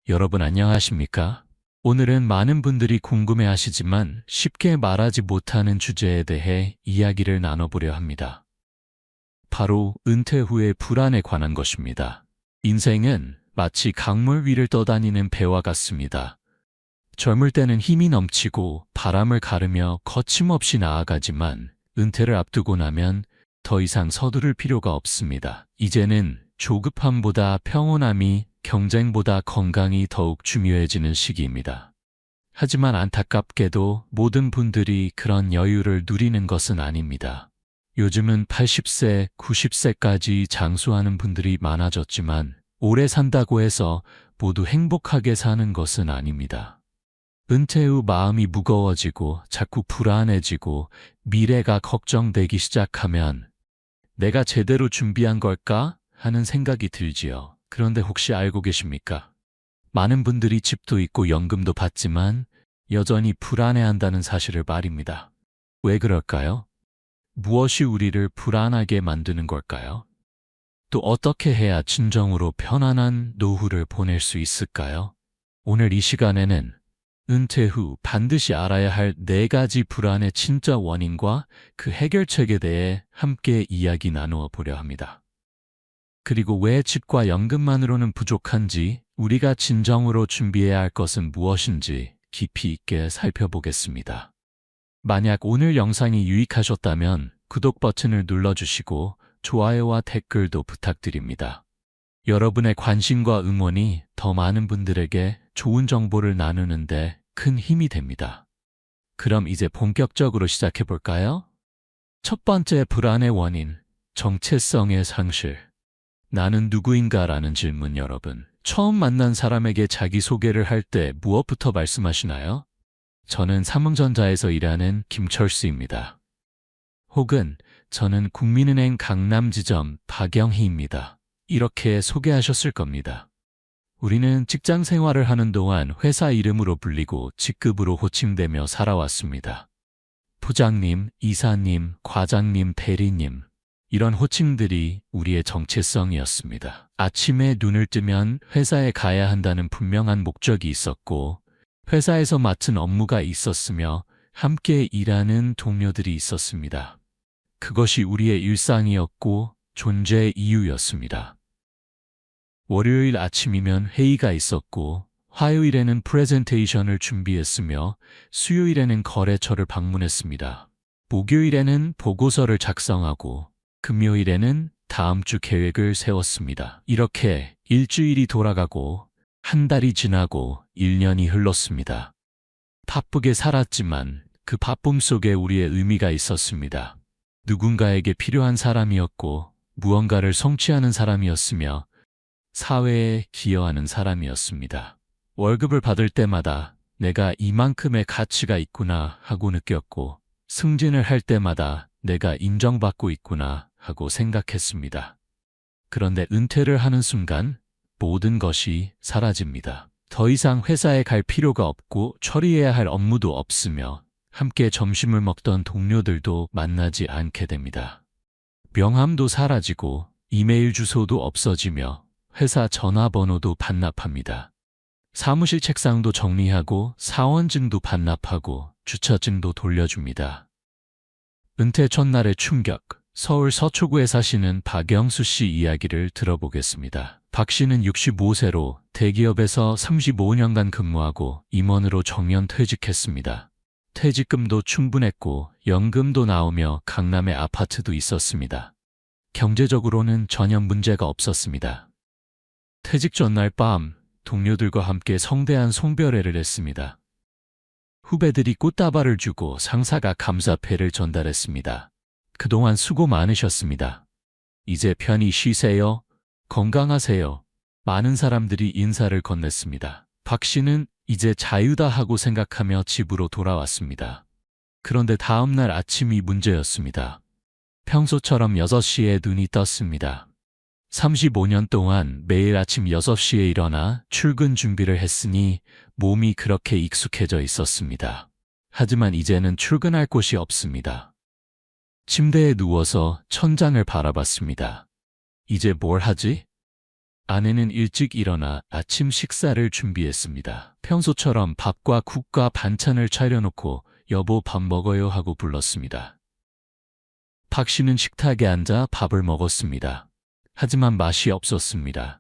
여러분 안녕하십니까? 오늘은 많은 분들이 궁금해하시지만 쉽게 말하지 못하는 주제에 대해 이야기를 나눠보려 합니다. 바로 은퇴 후의 불안에 관한 것입니다. 인생은 마치 강물 위를 떠다니는 배와 같습니다. 젊을 때는 힘이 넘치고 바람을 가르며 거침없이 나아가지만 은퇴를 앞두고 나면 더 이상 서두를 필요가 없습니다. 이제는 조급함보다 평온함이, 경쟁보다 건강이 더욱 중요해지는 시기입니다. 하지만 안타깝게도 모든 분들이 그런 여유를 누리는 것은 아닙니다. 요즘은 80세, 90세까지 장수하는 분들이 많아졌지만 오래 산다고 해서 모두 행복하게 사는 것은 아닙니다. 은퇴 후 마음이 무거워지고 자꾸 불안해지고 미래가 걱정되기 시작하면 내가 제대로 준비한 걸까 하는 생각이 들지요. 그런데 혹시 알고 계십니까? 많은 분들이 집도 있고 연금도 받지만 여전히 불안해한다는 사실을 말입니다. 왜 그럴까요? 무엇이 우리를 불안하게 만드는 걸까요? 또 어떻게 해야 진정으로 편안한 노후를 보낼 수 있을까요? 오늘 이 시간에는 은퇴 후 반드시 알아야 할 4가지 불안의 진짜 원인과 그 해결책에 대해 함께 이야기 나누어 보려 합니다. 그리고 왜 집과 연금만으로는 부족한지, 우리가 진정으로 준비해야 할 것은 무엇인지 깊이 있게 살펴보겠습니다. 만약 오늘 영상이 유익하셨다면 구독 버튼을 눌러주시고 좋아요와 댓글도 부탁드립니다. 여러분의 관심과 응원이 더 많은 분들에게 좋은 정보를 나누는데 큰 힘이 됩니다. 그럼 이제 본격적으로 시작해 볼까요? 첫 번째 불안의 원인, 정체성의 상실. 나는 누구인가라는 질문. 여러분, 처음 만난 사람에게 자기소개를 할 때 무엇부터 말씀하시나요? 저는 삼성전자에서 일하는 김철수입니다. 혹은 저는 국민은행 강남지점 박영희입니다. 이렇게 소개하셨을 겁니다. 우리는 직장 생활을 하는 동안 회사 이름으로 불리고 직급으로 호칭되며 살아왔습니다. 부장님, 이사님, 과장님, 대리님. 이런 호칭들이 우리의 정체성이었습니다. 아침에 눈을 뜨면 회사에 가야 한다는 분명한 목적이 있었고, 회사에서 맡은 업무가 있었으며 함께 일하는 동료들이 있었습니다. 그것이 우리의 일상이었고 존재의 이유였습니다. 월요일 아침이면 회의가 있었고, 화요일에는 프레젠테이션을 준비했으며 수요일에는 거래처를 방문했습니다. 목요일에는 보고서를 작성하고 금요일에는 다음 주 계획을 세웠습니다. 이렇게 일주일이 돌아가고 한 달이 지나고 1년이 흘렀습니다. 바쁘게 살았지만 그 바쁨 속에 우리의 의미가 있었습니다. 누군가에게 필요한 사람이었고 무언가를 성취하는 사람이었으며 사회에 기여하는 사람이었습니다. 월급을 받을 때마다 내가 이만큼의 가치가 있구나 하고 느꼈고, 승진을 할 때마다 내가 인정받고 있구나 하고 생각했습니다. 그런데 은퇴를 하는 순간 모든 것이 사라집니다. 더 이상 회사에 갈 필요가 없고 처리해야 할 업무도 없으며 함께 점심을 먹던 동료들도 만나지 않게 됩니다. 명함도 사라지고 이메일 주소도 없어지며 회사 전화번호도 반납합니다. 사무실 책상도 정리하고 사원증도 반납하고 주차증도 돌려줍니다. 은퇴 첫날의 충격, 서울 서초구에 사시는 박영수 씨 이야기를 들어보겠습니다. 박 씨는 65세로 대기업에서 35년간 근무하고 임원으로 정년 퇴직했습니다. 퇴직금도 충분했고 연금도 나오며 강남에 아파트도 있었습니다. 경제적으로는 전혀 문제가 없었습니다. 퇴직 전날 밤 동료들과 함께 성대한 송별회를 했습니다. 후배들이 꽃다발을 주고 상사가 감사패를 전달했습니다. 그동안 수고 많으셨습니다. 이제 편히 쉬세요. 건강하세요. 많은 사람들이 인사를 건넸습니다. 박 씨는 이제 자유다 하고 생각하며 집으로 돌아왔습니다. 그런데 다음 날 아침이 문제였습니다. 평소처럼 6시에 눈이 떴습니다. 35년 동안 매일 아침 6시에 일어나 출근 준비를 했으니 몸이 그렇게 익숙해져 있었습니다. 하지만 이제는 출근할 곳이 없습니다. 침대에 누워서 천장을 바라봤습니다. 이제 뭘 하지? 아내는 일찍 일어나 아침 식사를 준비했습니다. 평소처럼 밥과 국과 반찬을 차려놓고 여보 밥 먹어요 하고 불렀습니다. 박 씨는 식탁에 앉아 밥을 먹었습니다. 하지만 맛이 없었습니다.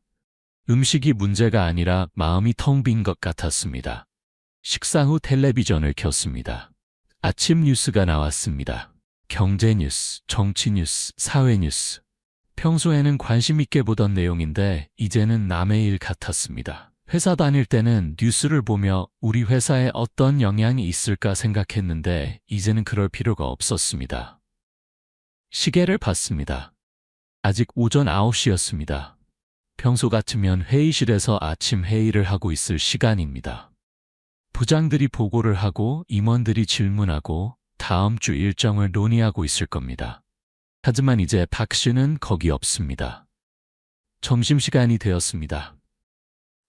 음식이 문제가 아니라 마음이 텅 빈 것 같았습니다. 식사 후 텔레비전을 켰습니다. 아침 뉴스가 나왔습니다. 경제 뉴스, 정치 뉴스, 사회 뉴스. 평소에는 관심 있게 보던 내용인데 이제는 남의 일 같았습니다. 회사 다닐 때는 뉴스를 보며 우리 회사에 어떤 영향이 있을까 생각했는데 이제는 그럴 필요가 없었습니다. 시계를 봤습니다. 아직 오전 9시였습니다. 평소 같으면 회의실에서 아침 회의를 하고 있을 시간입니다. 부장들이 보고를 하고 임원들이 질문하고 다음 주 일정을 논의하고 있을 겁니다. 하지만 이제 박 씨는 거기 없습니다. 점심시간이 되었습니다.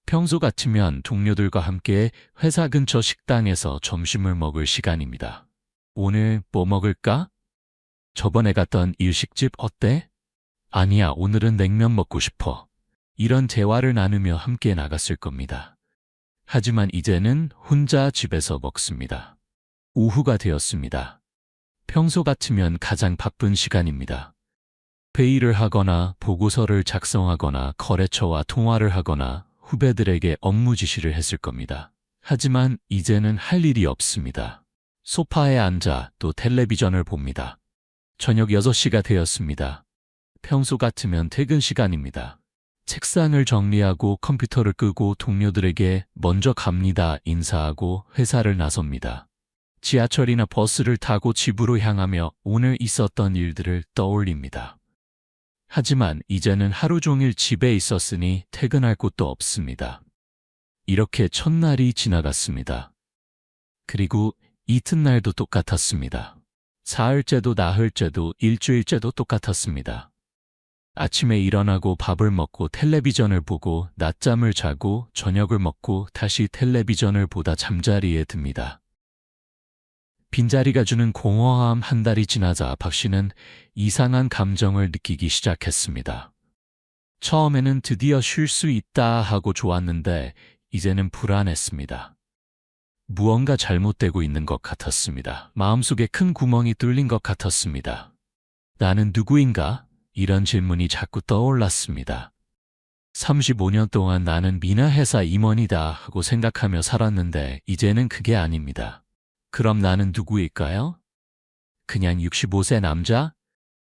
평소 같으면 동료들과 함께 회사 근처 식당에서 점심을 먹을 시간입니다. 오늘 뭐 먹을까? 저번에 갔던 일식집 어때? 아니야, 오늘은 냉면 먹고 싶어. 이런 대화를 나누며 함께 나갔을 겁니다. 하지만 이제는 혼자 집에서 먹습니다. 오후가 되었습니다. 평소 같으면 가장 바쁜 시간입니다. 회의를 하거나 보고서를 작성하거나 거래처와 통화를 하거나 후배들에게 업무 지시를 했을 겁니다. 하지만 이제는 할 일이 없습니다. 소파에 앉아 또 텔레비전을 봅니다. 저녁 6시가 되었습니다. 평소 같으면 퇴근 시간입니다. 책상을 정리하고 컴퓨터를 끄고 동료들에게 먼저 갑니다 인사하고 회사를 나섭니다. 지하철이나 버스를 타고 집으로 향하며 오늘 있었던 일들을 떠올립니다. 하지만 이제는 하루 종일 집에 있었으니 퇴근할 곳도 없습니다. 이렇게 첫날이 지나갔습니다. 그리고 이튿날도 똑같았습니다. 사흘째도 나흘째도 일주일째도 똑같았습니다. 아침에 일어나고 밥을 먹고 텔레비전을 보고 낮잠을 자고 저녁을 먹고 다시 텔레비전을 보다 잠자리에 듭니다. 빈자리가 주는 공허함 한 달이 지나자 박 씨는 이상한 감정을 느끼기 시작했습니다. 처음에는 드디어 쉴 수 있다 하고 좋았는데 이제는 불안했습니다. 무언가 잘못되고 있는 것 같았습니다. 마음속에 큰 구멍이 뚫린 것 같았습니다. 나는 누구인가? 이런 질문이 자꾸 떠올랐습니다. 35년 동안 나는 미나 회사 임원이다 하고 생각하며 살았는데 이제는 그게 아닙니다. 그럼 나는 누구일까요? 그냥 65세 남자?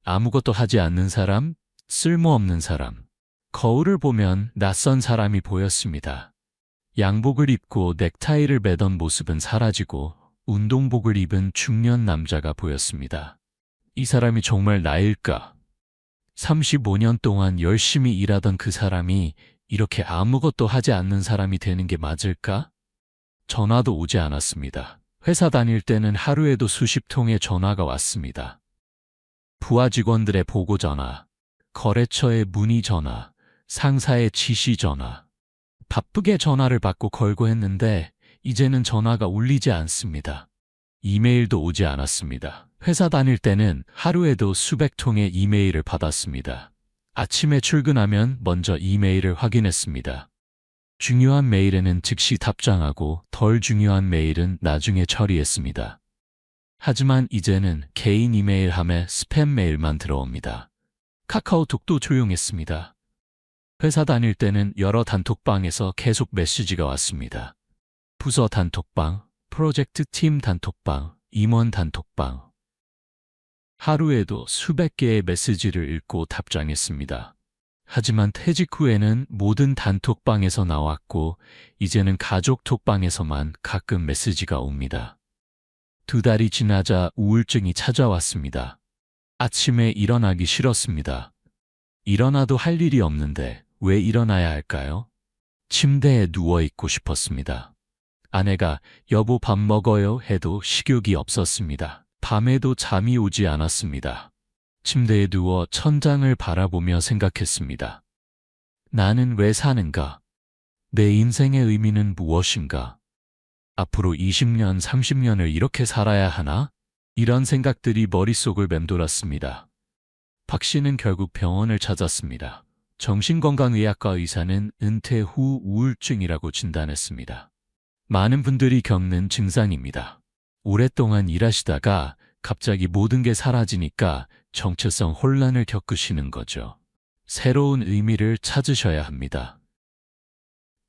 아무것도 하지 않는 사람? 쓸모없는 사람. 거울을 보면 낯선 사람이 보였습니다. 양복을 입고 넥타이를 매던 모습은 사라지고 운동복을 입은 중년 남자가 보였습니다. 이 사람이 정말 나일까? 35년 동안 열심히 일하던 그 사람이 이렇게 아무것도 하지 않는 사람이 되는 게 맞을까? 전화도 오지 않았습니다. 회사 다닐 때는 하루에도 수십 통의 전화가 왔습니다. 부하 직원들의 보고 전화, 거래처의 문의 전화, 상사의 지시 전화. 바쁘게 전화를 받고 걸고 했는데 이제는 전화가 울리지 않습니다. 이메일도 오지 않았습니다. 회사 다닐 때는 하루에도 수백 통의 이메일을 받았습니다. 아침에 출근하면 먼저 이메일을 확인했습니다. 중요한 메일에는 즉시 답장하고 덜 중요한 메일은 나중에 처리했습니다. 하지만 이제는 개인 이메일함에 스팸 메일만 들어옵니다. 카카오톡도 조용했습니다. 회사 다닐 때는 여러 단톡방에서 계속 메시지가 왔습니다. 부서 단톡방, 프로젝트 팀 단톡방, 임원 단톡방. 하루에도 수백 개의 메시지를 읽고 답장했습니다. 하지만 퇴직 후에는 모든 단톡방에서 나왔고 이제는 가족 톡방에서만 가끔 메시지가 옵니다. 2달이 지나자 우울증이 찾아왔습니다. 아침에 일어나기 싫었습니다. 일어나도 할 일이 없는데 왜 일어나야 할까요? 침대에 누워있고 싶었습니다. 아내가 여보 밥 먹어요 해도 식욕이 없었습니다. 밤에도 잠이 오지 않았습니다. 침대에 누워 천장을 바라보며 생각했습니다. 나는 왜 사는가? 내 인생의 의미는 무엇인가? 앞으로 20년, 30년을 이렇게 살아야 하나? 이런 생각들이 머릿속을 맴돌았습니다. 박 씨는 결국 병원을 찾았습니다. 정신건강의학과 의사는 은퇴 후 우울증이라고 진단했습니다. 많은 분들이 겪는 증상입니다. 오랫동안 일하시다가 갑자기 모든 게 사라지니까 정체성 혼란을 겪으시는 거죠. 새로운 의미를 찾으셔야 합니다.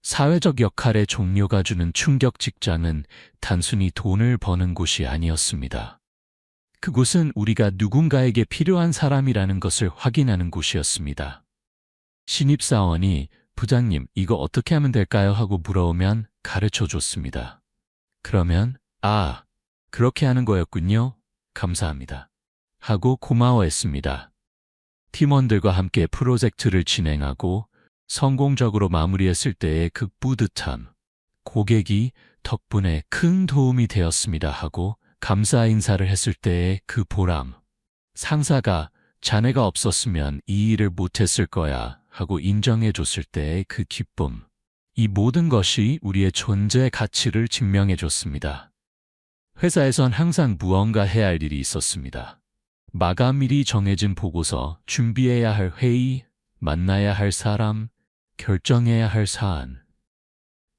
사회적 역할의 종료가 주는 충격. 직장은 단순히 돈을 버는 곳이 아니었습니다. 그곳은 우리가 누군가에게 필요한 사람이라는 것을 확인하는 곳이었습니다. 신입사원이 부장님, 이거 어떻게 하면 될까요? 하고 물어오면 가르쳐 줬습니다. 그러면 그렇게 하는 거였군요. 감사합니다. 하고 고마워했습니다. 팀원들과 함께 프로젝트를 진행하고 성공적으로 마무리했을 때의 그 뿌듯함, 고객이 덕분에 큰 도움이 되었습니다 하고 감사 인사를 했을 때의 그 보람, 상사가 자네가 없었으면 이 일을 못했을 거야 하고 인정해 줬을 때의 그 기쁨, 이 모든 것이 우리의 존재 가치를 증명해 줬습니다. 회사에선 항상 무언가 해야 할 일이 있었습니다. 마감일이 정해진 보고서, 준비해야 할 회의, 만나야 할 사람, 결정해야 할 사안.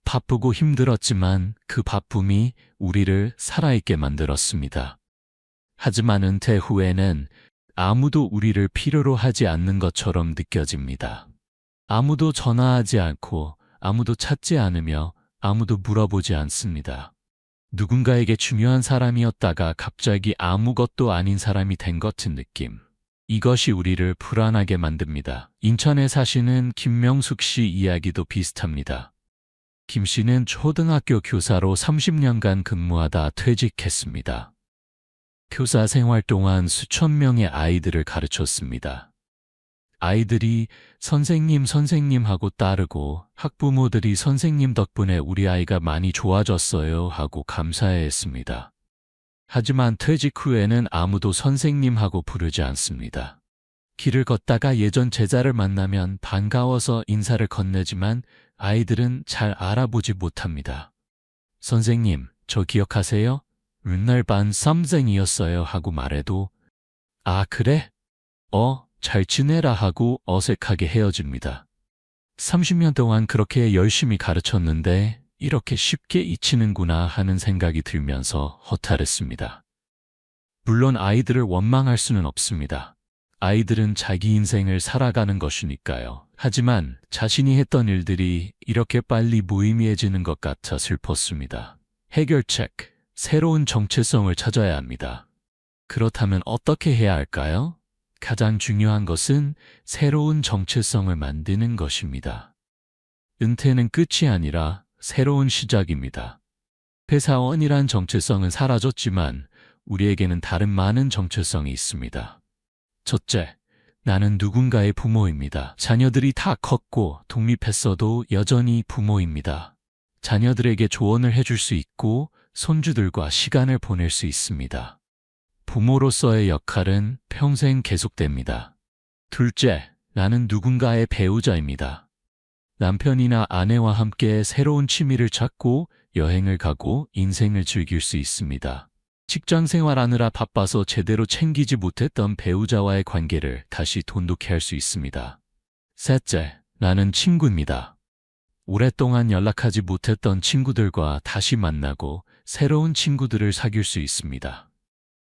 바쁘고 힘들었지만 그 바쁨이 우리를 살아있게 만들었습니다. 하지만 은퇴 후에는 아무도 우리를 필요로 하지 않는 것처럼 느껴집니다. 아무도 전화하지 않고, 아무도 찾지 않으며, 아무도 물어보지 않습니다. 누군가에게 중요한 사람이었다가 갑자기 아무것도 아닌 사람이 된 것 같은 느낌. 이것이 우리를 불안하게 만듭니다. 인천에 사시는 김명숙 씨 이야기도 비슷합니다. 김 씨는 초등학교 교사로 30년간 근무하다 퇴직했습니다. 교사 생활 동안 수천 명의 아이들을 가르쳤습니다. 아이들이 선생님 하고 따르고 학부모들이 선생님 덕분에 우리 아이가 많이 좋아졌어요 하고 감사해했습니다. 하지만 퇴직 후에는 아무도 선생님하고 부르지 않습니다. 길을 걷다가 예전 제자를 만나면 반가워서 인사를 건네지만 아이들은 잘 알아보지 못합니다. 선생님, 저 기억하세요? 옛날 반 쌈생이었어요 하고 말해도 그래? 잘 지내라 하고 어색하게 헤어집니다. 30년 동안 그렇게 열심히 가르쳤는데 이렇게 쉽게 잊히는구나 하는 생각이 들면서 허탈했습니다. 물론 아이들을 원망할 수는 없습니다. 아이들은 자기 인생을 살아가는 것이니까요. 하지만 자신이 했던 일들이 이렇게 빨리 무의미해지는 것 같아 슬펐습니다. 해결책, 새로운 정체성을 찾아야 합니다. 그렇다면 어떻게 해야 할까요? 가장 중요한 것은 새로운 정체성을 만드는 것입니다. 은퇴는 끝이 아니라 새로운 시작입니다. 회사원이란 정체성은 사라졌지만 우리에게는 다른 많은 정체성이 있습니다. 첫째, 나는 누군가의 부모입니다. 자녀들이 다 컸고 독립했어도 여전히 부모입니다. 자녀들에게 조언을 해줄 수 있고 손주들과 시간을 보낼 수 있습니다. 부모로서의 역할은 평생 계속됩니다. 둘째, 나는 누군가의 배우자입니다. 남편이나 아내와 함께 새로운 취미를 찾고 여행을 가고 인생을 즐길 수 있습니다. 직장 생활하느라 바빠서 제대로 챙기지 못했던 배우자와의 관계를 다시 돈독히 할 수 있습니다. 셋째, 나는 친구입니다. 오랫동안 연락하지 못했던 친구들과 다시 만나고 새로운 친구들을 사귈 수 있습니다.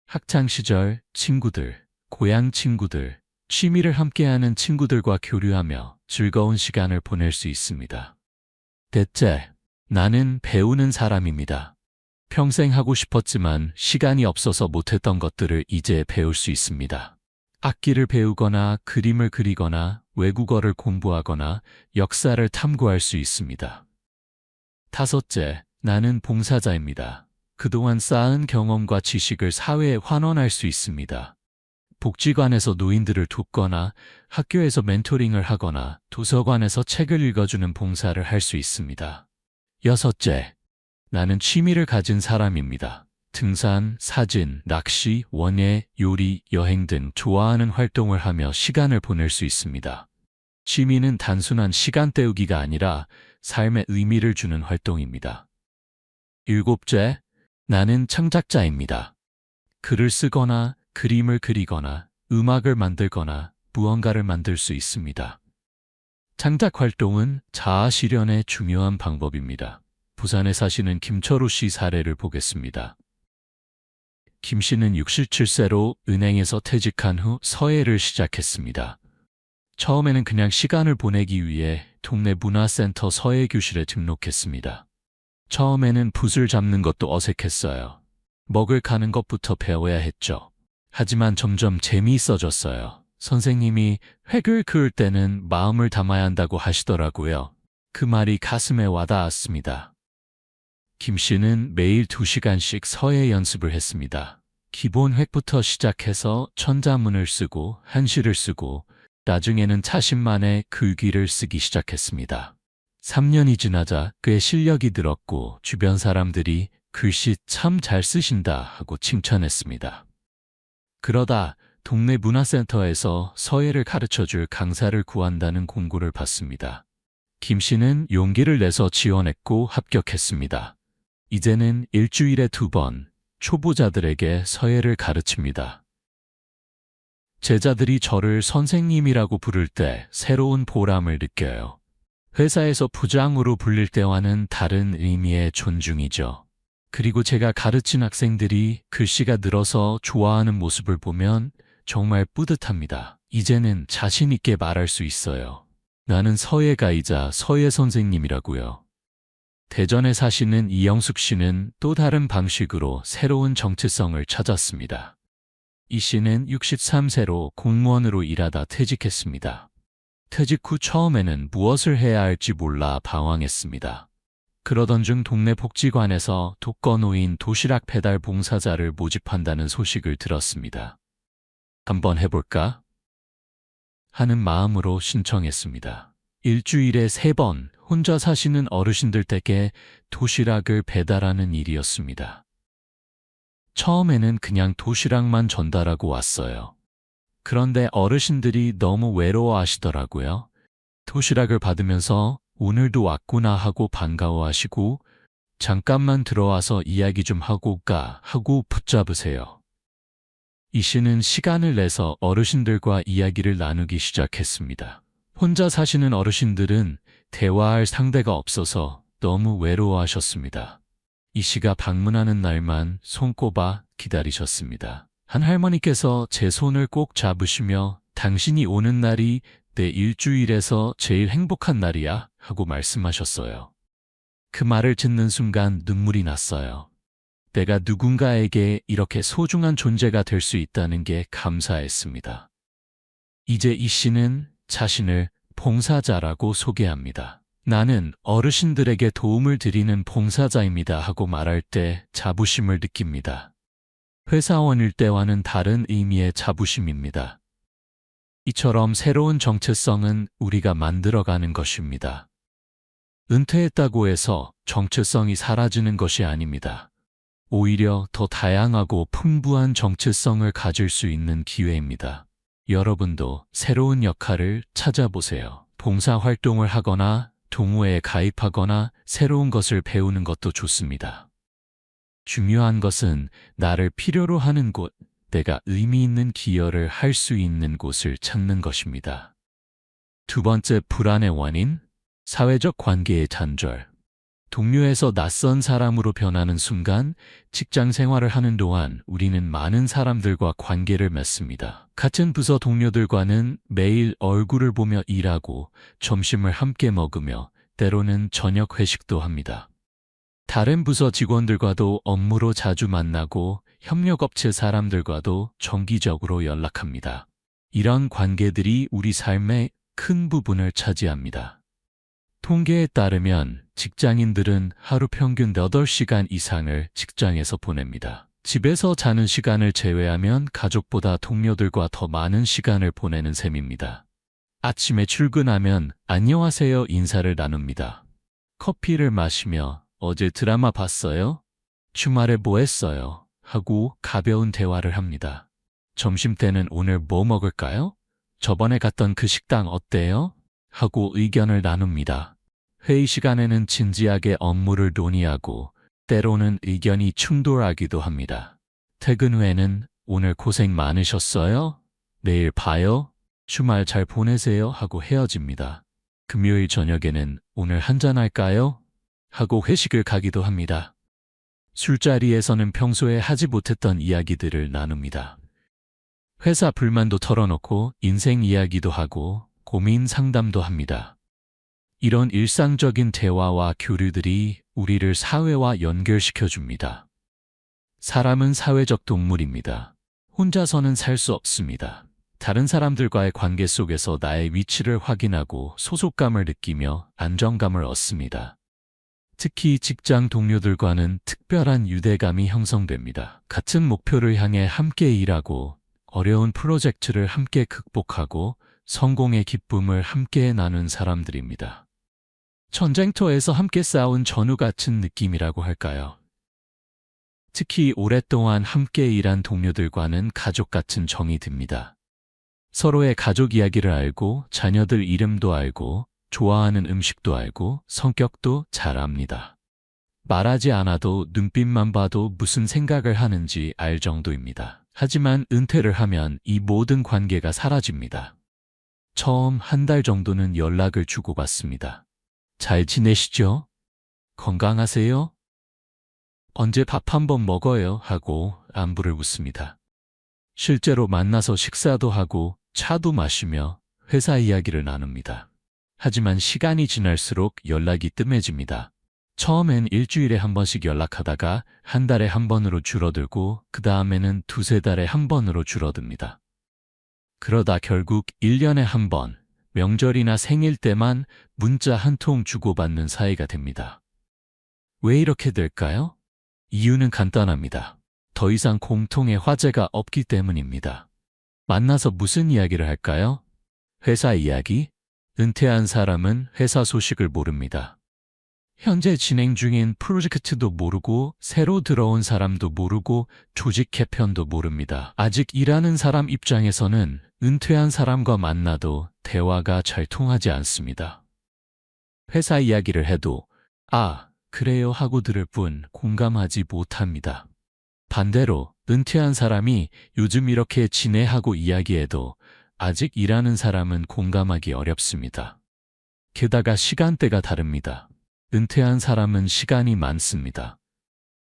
학창시절 친구들, 고향 친구들, 취미를 함께하는 친구들과 교류하며 즐거운 시간을 보낼 수 있습니다. 넷째, 나는 배우는 사람입니다. 평생 하고 싶었지만 시간이 없어서 못했던 것들을 이제 배울 수 있습니다. 악기를 배우거나 그림을 그리거나 외국어를 공부하거나 역사를 탐구할 수 있습니다. 다섯째, 나는 봉사자입니다. 그동안 쌓은 경험과 지식을 사회에 환원할 수 있습니다. 복지관에서 노인들을 돕거나 학교에서 멘토링을 하거나 도서관에서 책을 읽어주는 봉사를 할 수 있습니다. 여섯째, 나는 취미를 가진 사람입니다. 등산, 사진, 낚시, 원예, 요리, 여행 등 좋아하는 활동을 하며 시간을 보낼 수 있습니다. 취미는 단순한 시간 때우기가 아니라 삶에 의미를 주는 활동입니다. 일곱째, 나는 창작자입니다. 글을 쓰거나 그림을 그리거나 음악을 만들거나 무언가를 만들 수 있습니다. 창작 활동은 자아 실현의 중요한 방법입니다. 부산에 사시는 김철우 씨 사례를 보겠습니다. 김 씨는 67세로 은행에서 퇴직한 후 서예를 시작했습니다. 처음에는 그냥 시간을 보내기 위해 동네 문화센터 서예 교실에 등록했습니다. 처음에는 붓을 잡는 것도 어색했어요. 먹을 가는 것부터 배워야 했죠. 하지만 점점 재미있어졌어요. 선생님이 획을 그을 때는 마음을 담아야 한다고 하시더라고요. 그 말이 가슴에 와닿았습니다. 김 씨는 매일 2시간씩 서예 연습을 했습니다. 기본 획부터 시작해서 천자문을 쓰고 한시를 쓰고 나중에는 자신만의 글귀를 쓰기 시작했습니다. 3년이 지나자 그의 실력이 늘었고 주변 사람들이 글씨 참 잘 쓰신다 하고 칭찬했습니다. 그러다 동네 문화센터에서 서예를 가르쳐줄 강사를 구한다는 공고를 받습니다. 김 씨는 용기를 내서 지원했고 합격했습니다. 이제는 일주일에 2번 초보자들에게 서예를 가르칩니다. 제자들이 저를 선생님이라고 부를 때 새로운 보람을 느껴요. 회사에서 부장으로 불릴 때와는 다른 의미의 존중이죠. 그리고 제가 가르친 학생들이 글씨가 늘어서 좋아하는 모습을 보면 정말 뿌듯합니다. 이제는 자신 있게 말할 수 있어요. 나는 서예가이자 서예 선생님이라고요. 대전에 사시는 이영숙 씨는 또 다른 방식으로 새로운 정체성을 찾았습니다. 이 씨는 63세로 공무원으로 일하다 퇴직했습니다. 퇴직 후 처음에는 무엇을 해야 할지 몰라 방황했습니다. 그러던 중 동네 복지관에서 독거노인 도시락 배달 봉사자를 모집한다는 소식을 들었습니다. 한번 해볼까? 하는 마음으로 신청했습니다. 일주일에 3번 혼자 사시는 어르신들 댁에 도시락을 배달하는 일이었습니다. 처음에는 그냥 도시락만 전달하고 왔어요. 그런데 어르신들이 너무 외로워하시더라고요. 도시락을 받으면서 오늘도 왔구나 하고 반가워하시고 잠깐만 들어와서 이야기 좀 하고 가 하고 붙잡으세요. 이 씨는 시간을 내서 어르신들과 이야기를 나누기 시작했습니다. 혼자 사시는 어르신들은 대화할 상대가 없어서 너무 외로워하셨습니다. 이 씨가 방문하는 날만 손꼽아 기다리셨습니다. 한 할머니께서 제 손을 꼭 잡으시며 당신이 오는 날이 내 일주일에서 제일 행복한 날이야 하고 말씀하셨어요. 그 말을 듣는 순간 눈물이 났어요. 내가 누군가에게 이렇게 소중한 존재가 될 수 있다는 게 감사했습니다. 이제 이 씨는 자신을 봉사자라고 소개합니다. 나는 어르신들에게 도움을 드리는 봉사자입니다 하고 말할 때 자부심을 느낍니다. 회사원일 때와는 다른 의미의 자부심입니다. 이처럼 새로운 정체성은 우리가 만들어가는 것입니다. 은퇴했다고 해서 정체성이 사라지는 것이 아닙니다. 오히려 더 다양하고 풍부한 정체성을 가질 수 있는 기회입니다. 여러분도 새로운 역할을 찾아보세요. 봉사활동을 하거나 동호회에 가입하거나 새로운 것을 배우는 것도 좋습니다. 중요한 것은 나를 필요로 하는 곳, 내가 의미 있는 기여를 할 수 있는 곳을 찾는 것입니다. 2번째 불안의 원인, 사회적 관계의 단절. 동료에서 낯선 사람으로 변하는 순간 직장 생활을 하는 동안 우리는 많은 사람들과 관계를 맺습니다. 같은 부서 동료들과는 매일 얼굴을 보며 일하고 점심을 함께 먹으며 때로는 저녁 회식도 합니다. 다른 부서 직원들과도 업무로 자주 만나고 협력업체 사람들과도 정기적으로 연락합니다. 이런 관계들이 우리 삶의 큰 부분을 차지합니다. 통계에 따르면 직장인들은 하루 평균 8시간 이상을 직장에서 보냅니다. 집에서 자는 시간을 제외하면 가족보다 동료들과 더 많은 시간을 보내는 셈입니다. 아침에 출근하면 안녕하세요 인사를 나눕니다. 커피를 마시며 어제 드라마 봤어요? 주말에 뭐 했어요? 하고 가벼운 대화를 합니다. 점심때는 오늘 뭐 먹을까요? 저번에 갔던 그 식당 어때요? 하고 의견을 나눕니다. 회의 시간에는 진지하게 업무를 논의하고 때로는 의견이 충돌하기도 합니다. 퇴근 후에는 오늘 고생 많으셨어요? 내일 봐요? 주말 잘 보내세요? 하고 헤어집니다. 금요일 저녁에는 오늘 한잔할까요? 하고 회식을 가기도 합니다. 술자리에서는 평소에 하지 못했던 이야기들을 나눕니다. 회사 불만도 털어놓고 인생 이야기도 하고 고민 상담도 합니다. 이런 일상적인 대화와 교류들이 우리를 사회와 연결시켜 줍니다. 사람은 사회적 동물입니다. 혼자서는 살 수 없습니다. 다른 사람들과의 관계 속에서 나의 위치를 확인하고 소속감을 느끼며 안정감을 얻습니다. 특히 직장 동료들과는 특별한 유대감이 형성됩니다. 같은 목표를 향해 함께 일하고 어려운 프로젝트를 함께 극복하고 성공의 기쁨을 함께 나눈 사람들입니다. 전쟁터에서 함께 싸운 전우 같은 느낌이라고 할까요? 특히 오랫동안 함께 일한 동료들과는 가족 같은 정이 듭니다. 서로의 가족 이야기를 알고 자녀들 이름도 알고 좋아하는 음식도 알고 성격도 잘 압니다. 말하지 않아도 눈빛만 봐도 무슨 생각을 하는지 알 정도입니다. 하지만 은퇴를 하면 이 모든 관계가 사라집니다. 처음 한 달 정도는 연락을 주고받습니다. 잘 지내시죠? 건강하세요? 언제 밥 한번 먹어요? 하고 안부를 묻습니다. 실제로 만나서 식사도 하고 차도 마시며 회사 이야기를 나눕니다. 하지만 시간이 지날수록 연락이 뜸해집니다. 처음엔 일주일에 한 번씩 연락하다가 한 달에 한 번으로 줄어들고 그 다음에는 두세 달에 한 번으로 줄어듭니다. 그러다 결국 1년에 한 번, 명절이나 생일 때만 문자 한 통 주고받는 사이가 됩니다. 왜 이렇게 될까요? 이유는 간단합니다. 더 이상 공통의 화제가 없기 때문입니다. 만나서 무슨 이야기를 할까요? 회사 이야기? 은퇴한 사람은 회사 소식을 모릅니다. 현재 진행 중인 프로젝트도 모르고 새로 들어온 사람도 모르고 조직 개편도 모릅니다. 아직 일하는 사람 입장에서는 은퇴한 사람과 만나도 대화가 잘 통하지 않습니다. 회사 이야기를 해도 아, 그래요 하고 들을 뿐 공감하지 못합니다. 반대로 은퇴한 사람이 요즘 이렇게 지내 하고 이야기해도 아직 일하는 사람은 공감하기 어렵습니다. 게다가 시간대가 다릅니다. 은퇴한 사람은 시간이 많습니다.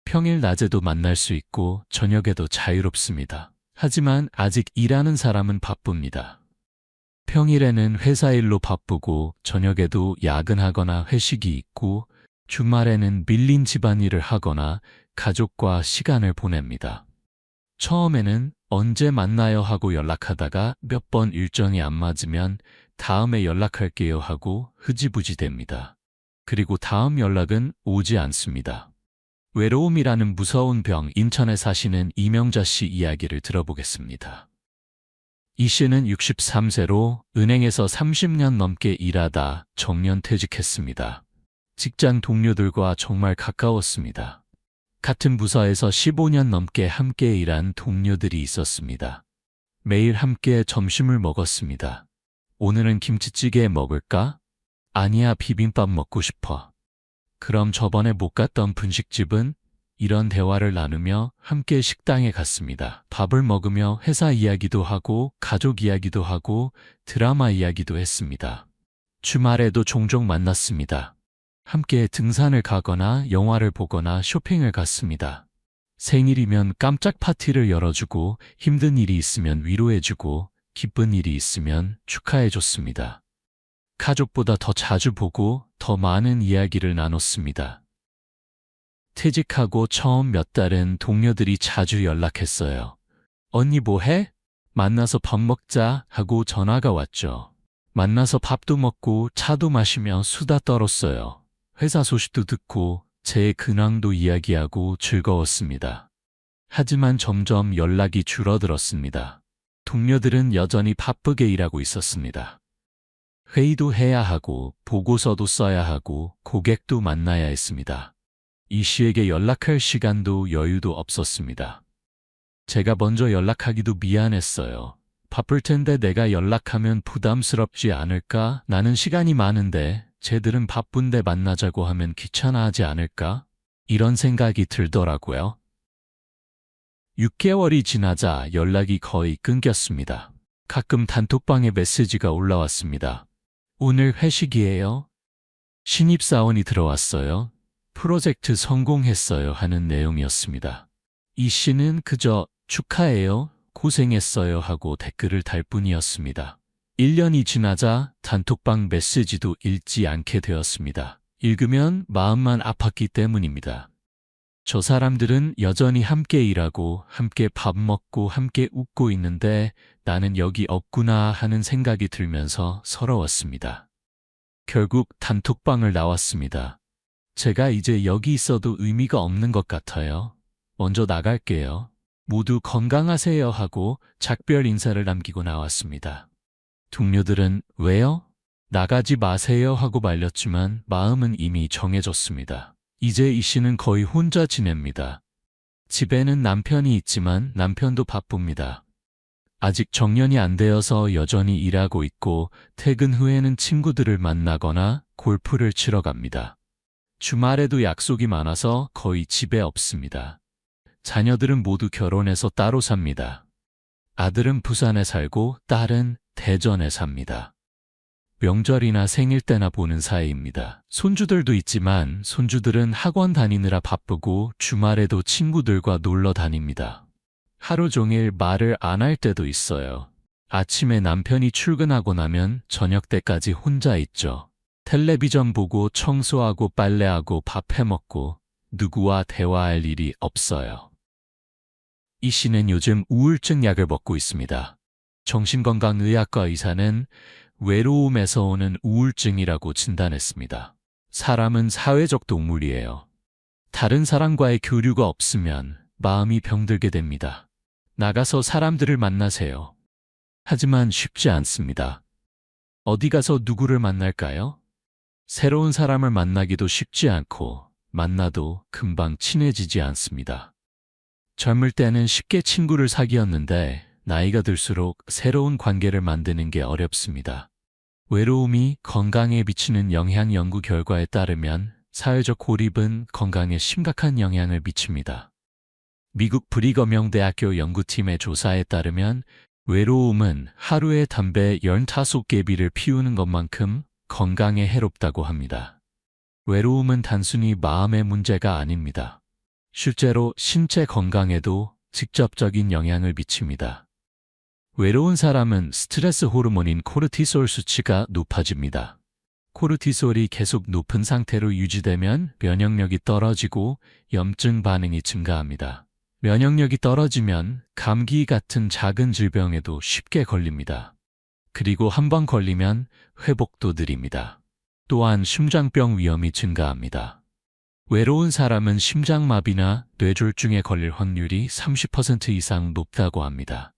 평일 낮에도 만날 수 있고 저녁에도 자유롭습니다. 하지만 아직 일하는 사람은 바쁩니다. 평일에는 회사 일로 바쁘고 저녁에도 야근하거나 회식이 있고 주말에는 밀린 집안일을 하거나 가족과 시간을 보냅니다. 처음에는 언제 만나요 하고 연락하다가 몇 번 일정이 안 맞으면 다음에 연락할게요 하고 흐지부지 됩니다. 그리고 다음 연락은 오지 않습니다. 외로움이라는 무서운 병, 인천에 사시는 이명자 씨 이야기를 들어보겠습니다. 이 씨는 63세로 은행에서 30년 넘게 일하다 정년퇴직했습니다. 직장 동료들과 정말 가까웠습니다. 같은 부서에서 15년 넘게 함께 일한 동료들이 있었습니다. 매일 함께 점심을 먹었습니다. 오늘은 김치찌개 먹을까? 아니야, 비빔밥 먹고 싶어. 그럼 저번에 못 갔던 분식집은? 이런 대화를 나누며 함께 식당에 갔습니다. 밥을 먹으며 회사 이야기도 하고 가족 이야기도 하고 드라마 이야기도 했습니다. 주말에도 종종 만났습니다. 함께 등산을 가거나 영화를 보거나 쇼핑을 갔습니다. 생일이면 깜짝 파티를 열어주고 힘든 일이 있으면 위로해주고 기쁜 일이 있으면 축하해줬습니다. 가족보다 더 자주 보고 더 많은 이야기를 나눴습니다. 퇴직하고 처음 몇 달은 동료들이 자주 연락했어요. 언니 뭐해? 만나서 밥 먹자 하고 전화가 왔죠. 만나서 밥도 먹고 차도 마시며 수다 떨었어요. 회사 소식도 듣고 제 근황도 이야기하고 즐거웠습니다. 하지만 점점 연락이 줄어들었습니다. 동료들은 여전히 바쁘게 일하고 있었습니다. 회의도 해야 하고 보고서도 써야 하고 고객도 만나야 했습니다. 이 씨에게 연락할 시간도 여유도 없었습니다. 제가 먼저 연락하기도 미안했어요. 바쁠 텐데 내가 연락하면 부담스럽지 않을까? 나는 시간이 많은데 쟤들은 바쁜데 만나자고 하면 귀찮아하지 않을까? 이런 생각이 들더라고요. 6개월이 지나자 연락이 거의 끊겼습니다. 가끔 단톡방에 메시지가 올라왔습니다. 오늘 회식이에요. 신입사원이 들어왔어요. 프로젝트 성공했어요 하는 내용이었습니다. 이 씨는 그저 축하해요, 고생했어요 하고 댓글을 달 뿐이었습니다. 1년이 지나자 단톡방 메시지도 읽지 않게 되었습니다. 읽으면 마음만 아팠기 때문입니다. 저 사람들은 여전히 함께 일하고 함께 밥 먹고 함께 웃고 있는데 나는 여기 없구나 하는 생각이 들면서 서러웠습니다. 결국 단톡방을 나왔습니다. 제가 이제 여기 있어도 의미가 없는 것 같아요. 먼저 나갈게요. 모두 건강하세요 하고 작별 인사를 남기고 나왔습니다. 동료들은 왜요? 나가지 마세요 하고 말렸지만 마음은 이미 정해졌습니다. 이제 이 씨는 거의 혼자 지냅니다. 집에는 남편이 있지만 남편도 바쁩니다. 아직 정년이 안 되어서 여전히 일하고 있고 퇴근 후에는 친구들을 만나거나 골프를 치러 갑니다. 주말에도 약속이 많아서 거의 집에 없습니다. 자녀들은 모두 결혼해서 따로 삽니다. 아들은 부산에 살고 딸은 대전에 삽니다. 명절이나 생일 때나 보는 사이입니다. 손주들도 있지만 손주들은 학원 다니느라 바쁘고 주말에도 친구들과 놀러 다닙니다. 하루 종일 말을 안 할 때도 있어요. 아침에 남편이 출근하고 나면 저녁 때까지 혼자 있죠. 텔레비전 보고 청소하고 빨래하고 밥 해먹고 누구와 대화할 일이 없어요. 이 씨는 요즘 우울증 약을 먹고 있습니다. 정신건강의학과 의사는 외로움에서 오는 우울증이라고 진단했습니다. 사람은 사회적 동물이에요. 다른 사람과의 교류가 없으면 마음이 병들게 됩니다. 나가서 사람들을 만나세요. 하지만 쉽지 않습니다. 어디 가서 누구를 만날까요? 새로운 사람을 만나기도 쉽지 않고 만나도 금방 친해지지 않습니다. 젊을 때는 쉽게 친구를 사귀었는데 나이가 들수록 새로운 관계를 만드는 게 어렵습니다. 외로움이 건강에 미치는 영향 연구 결과에 따르면 사회적 고립은 건강에 심각한 영향을 미칩니다. 미국 브리검영 대학교 연구팀의 조사에 따르면 외로움은 하루에 담배 15개비를 피우는 것만큼 건강에 해롭다고 합니다. 외로움은 단순히 마음의 문제가 아닙니다. 실제로 신체 건강에도 직접적인 영향을 미칩니다. 외로운 사람은 스트레스 호르몬인 코르티솔 수치가 높아집니다. 코르티솔이 계속 높은 상태로 유지되면 면역력이 떨어지고 염증 반응이 증가합니다. 면역력이 떨어지면 감기 같은 작은 질병에도 쉽게 걸립니다. 그리고 한 번 걸리면 회복도 느립니다. 또한 심장병 위험이 증가합니다. 외로운 사람은 심장마비나 뇌졸중에 걸릴 확률이 30% 이상 높다고 합니다.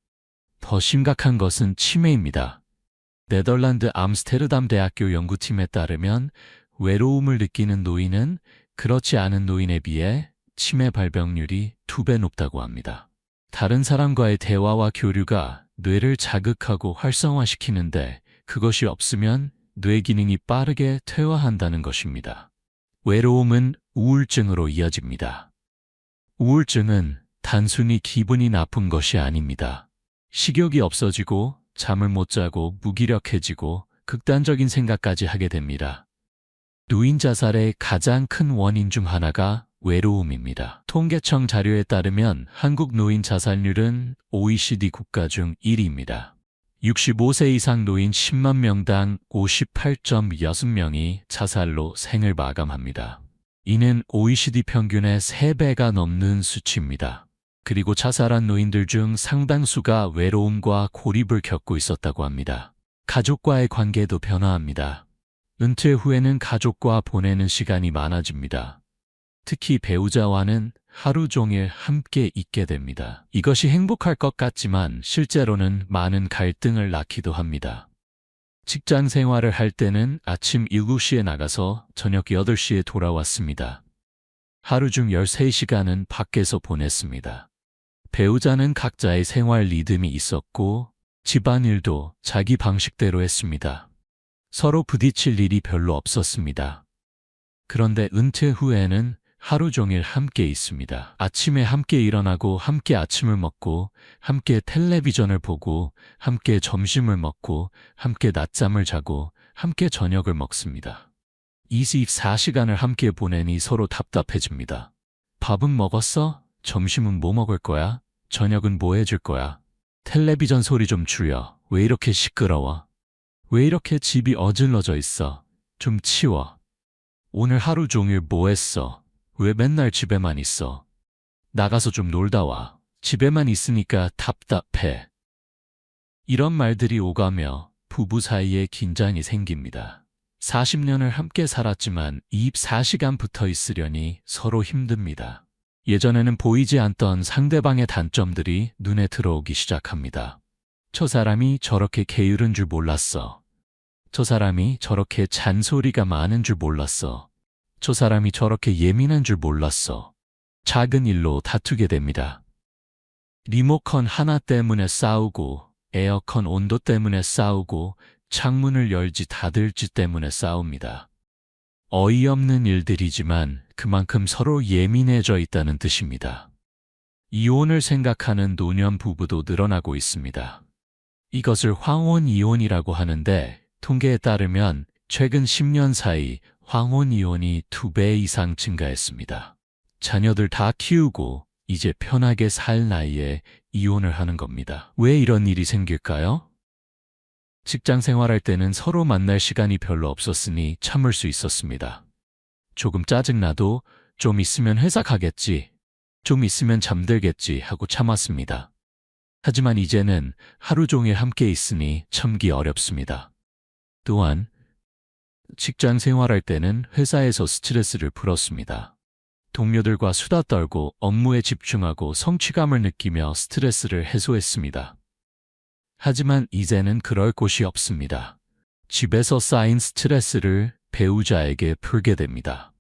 더 심각한 것은 치매입니다. 네덜란드 암스테르담 대학교 연구팀에 따르면 외로움을 느끼는 노인은 그렇지 않은 노인에 비해 치매 발병률이 2배 높다고 합니다. 다른 사람과의 대화와 교류가 뇌를 자극하고 활성화시키는데 그것이 없으면 뇌 기능이 빠르게 퇴화한다는 것입니다. 외로움은 우울증으로 이어집니다. 우울증은 단순히 기분이 나쁜 것이 아닙니다. 식욕이 없어지고 잠을 못 자고 무기력해지고 극단적인 생각까지 하게 됩니다. 노인 자살의 가장 큰 원인 중 하나가 외로움입니다. 통계청 자료에 따르면 한국 노인 자살률은 OECD 국가 중 1위입니다. 65세 이상 노인 10만 명당 58.6명이 자살로 생을 마감합니다. 이는 OECD 평균의 3배가 넘는 수치입니다. 그리고 자살한 노인들 중 상당수가 외로움과 고립을 겪고 있었다고 합니다. 가족과의 관계도 변화합니다. 은퇴 후에는 가족과 보내는 시간이 많아집니다. 특히 배우자와는 하루 종일 함께 있게 됩니다. 이것이 행복할 것 같지만 실제로는 많은 갈등을 낳기도 합니다. 직장 생활을 할 때는 아침 7시에 나가서 저녁 8시에 돌아왔습니다. 하루 중 13시간은 밖에서 보냈습니다. 배우자는 각자의 생활 리듬이 있었고 집안일도 자기 방식대로 했습니다. 서로 부딪힐 일이 별로 없었습니다. 그런데 은퇴 후에는 하루 종일 함께 있습니다. 아침에 함께 일어나고 함께 아침을 먹고 함께 텔레비전을 보고 함께 점심을 먹고 함께 낮잠을 자고 함께 저녁을 먹습니다. 24시간을 함께 보내니 서로 답답해집니다. 밥은 먹었어? 점심은 뭐 먹을 거야? 저녁은 뭐 해줄 거야? 텔레비전 소리 좀 줄여. 왜 이렇게 시끄러워? 왜 이렇게 집이 어질러져 있어? 좀 치워. 오늘 하루 종일 뭐 했어? 왜 맨날 집에만 있어? 나가서 좀 놀다 와. 집에만 있으니까 답답해. 이런 말들이 오가며 부부 사이에 긴장이 생깁니다. 40년을 함께 살았지만 24시간 붙어 있으려니 서로 힘듭니다. 예전에는 보이지 않던 상대방의 단점들이 눈에 들어오기 시작합니다. 저 사람이 저렇게 게으른 줄 몰랐어. 저 사람이 저렇게 잔소리가 많은 줄 몰랐어. 저 사람이 저렇게 예민한 줄 몰랐어. 작은 일로 다투게 됩니다. 리모컨 하나 때문에 싸우고, 에어컨 온도 때문에 싸우고, 창문을 열지 닫을지 때문에 싸웁니다. 어이없는 일들이지만 그만큼 서로 예민해져 있다는 뜻입니다. 이혼을 생각하는 노년 부부도 늘어나고 있습니다. 이것을 황혼이혼이라고 하는데 통계에 따르면 최근 10년 사이 황혼이혼이 2배 이상 증가했습니다. 자녀들 다 키우고 이제 편하게 살 나이에 이혼을 하는 겁니다. 왜 이런 일이 생길까요? 직장 생활할 때는 서로 만날 시간이 별로 없었으니 참을 수 있었습니다. 조금 짜증나도 좀 있으면 회사 가겠지, 좀 있으면 잠들겠지 하고 참았습니다. 하지만 이제는 하루 종일 함께 있으니 참기 어렵습니다. 또한 직장 생활할 때는 회사에서 스트레스를 풀었습니다. 동료들과 수다 떨고 업무에 집중하고 성취감을 느끼며 스트레스를 해소했습니다. 하지만 이제는 그럴 곳이 없습니다. 집에서 쌓인 스트레스를 배우자에게 풀게 됩니다.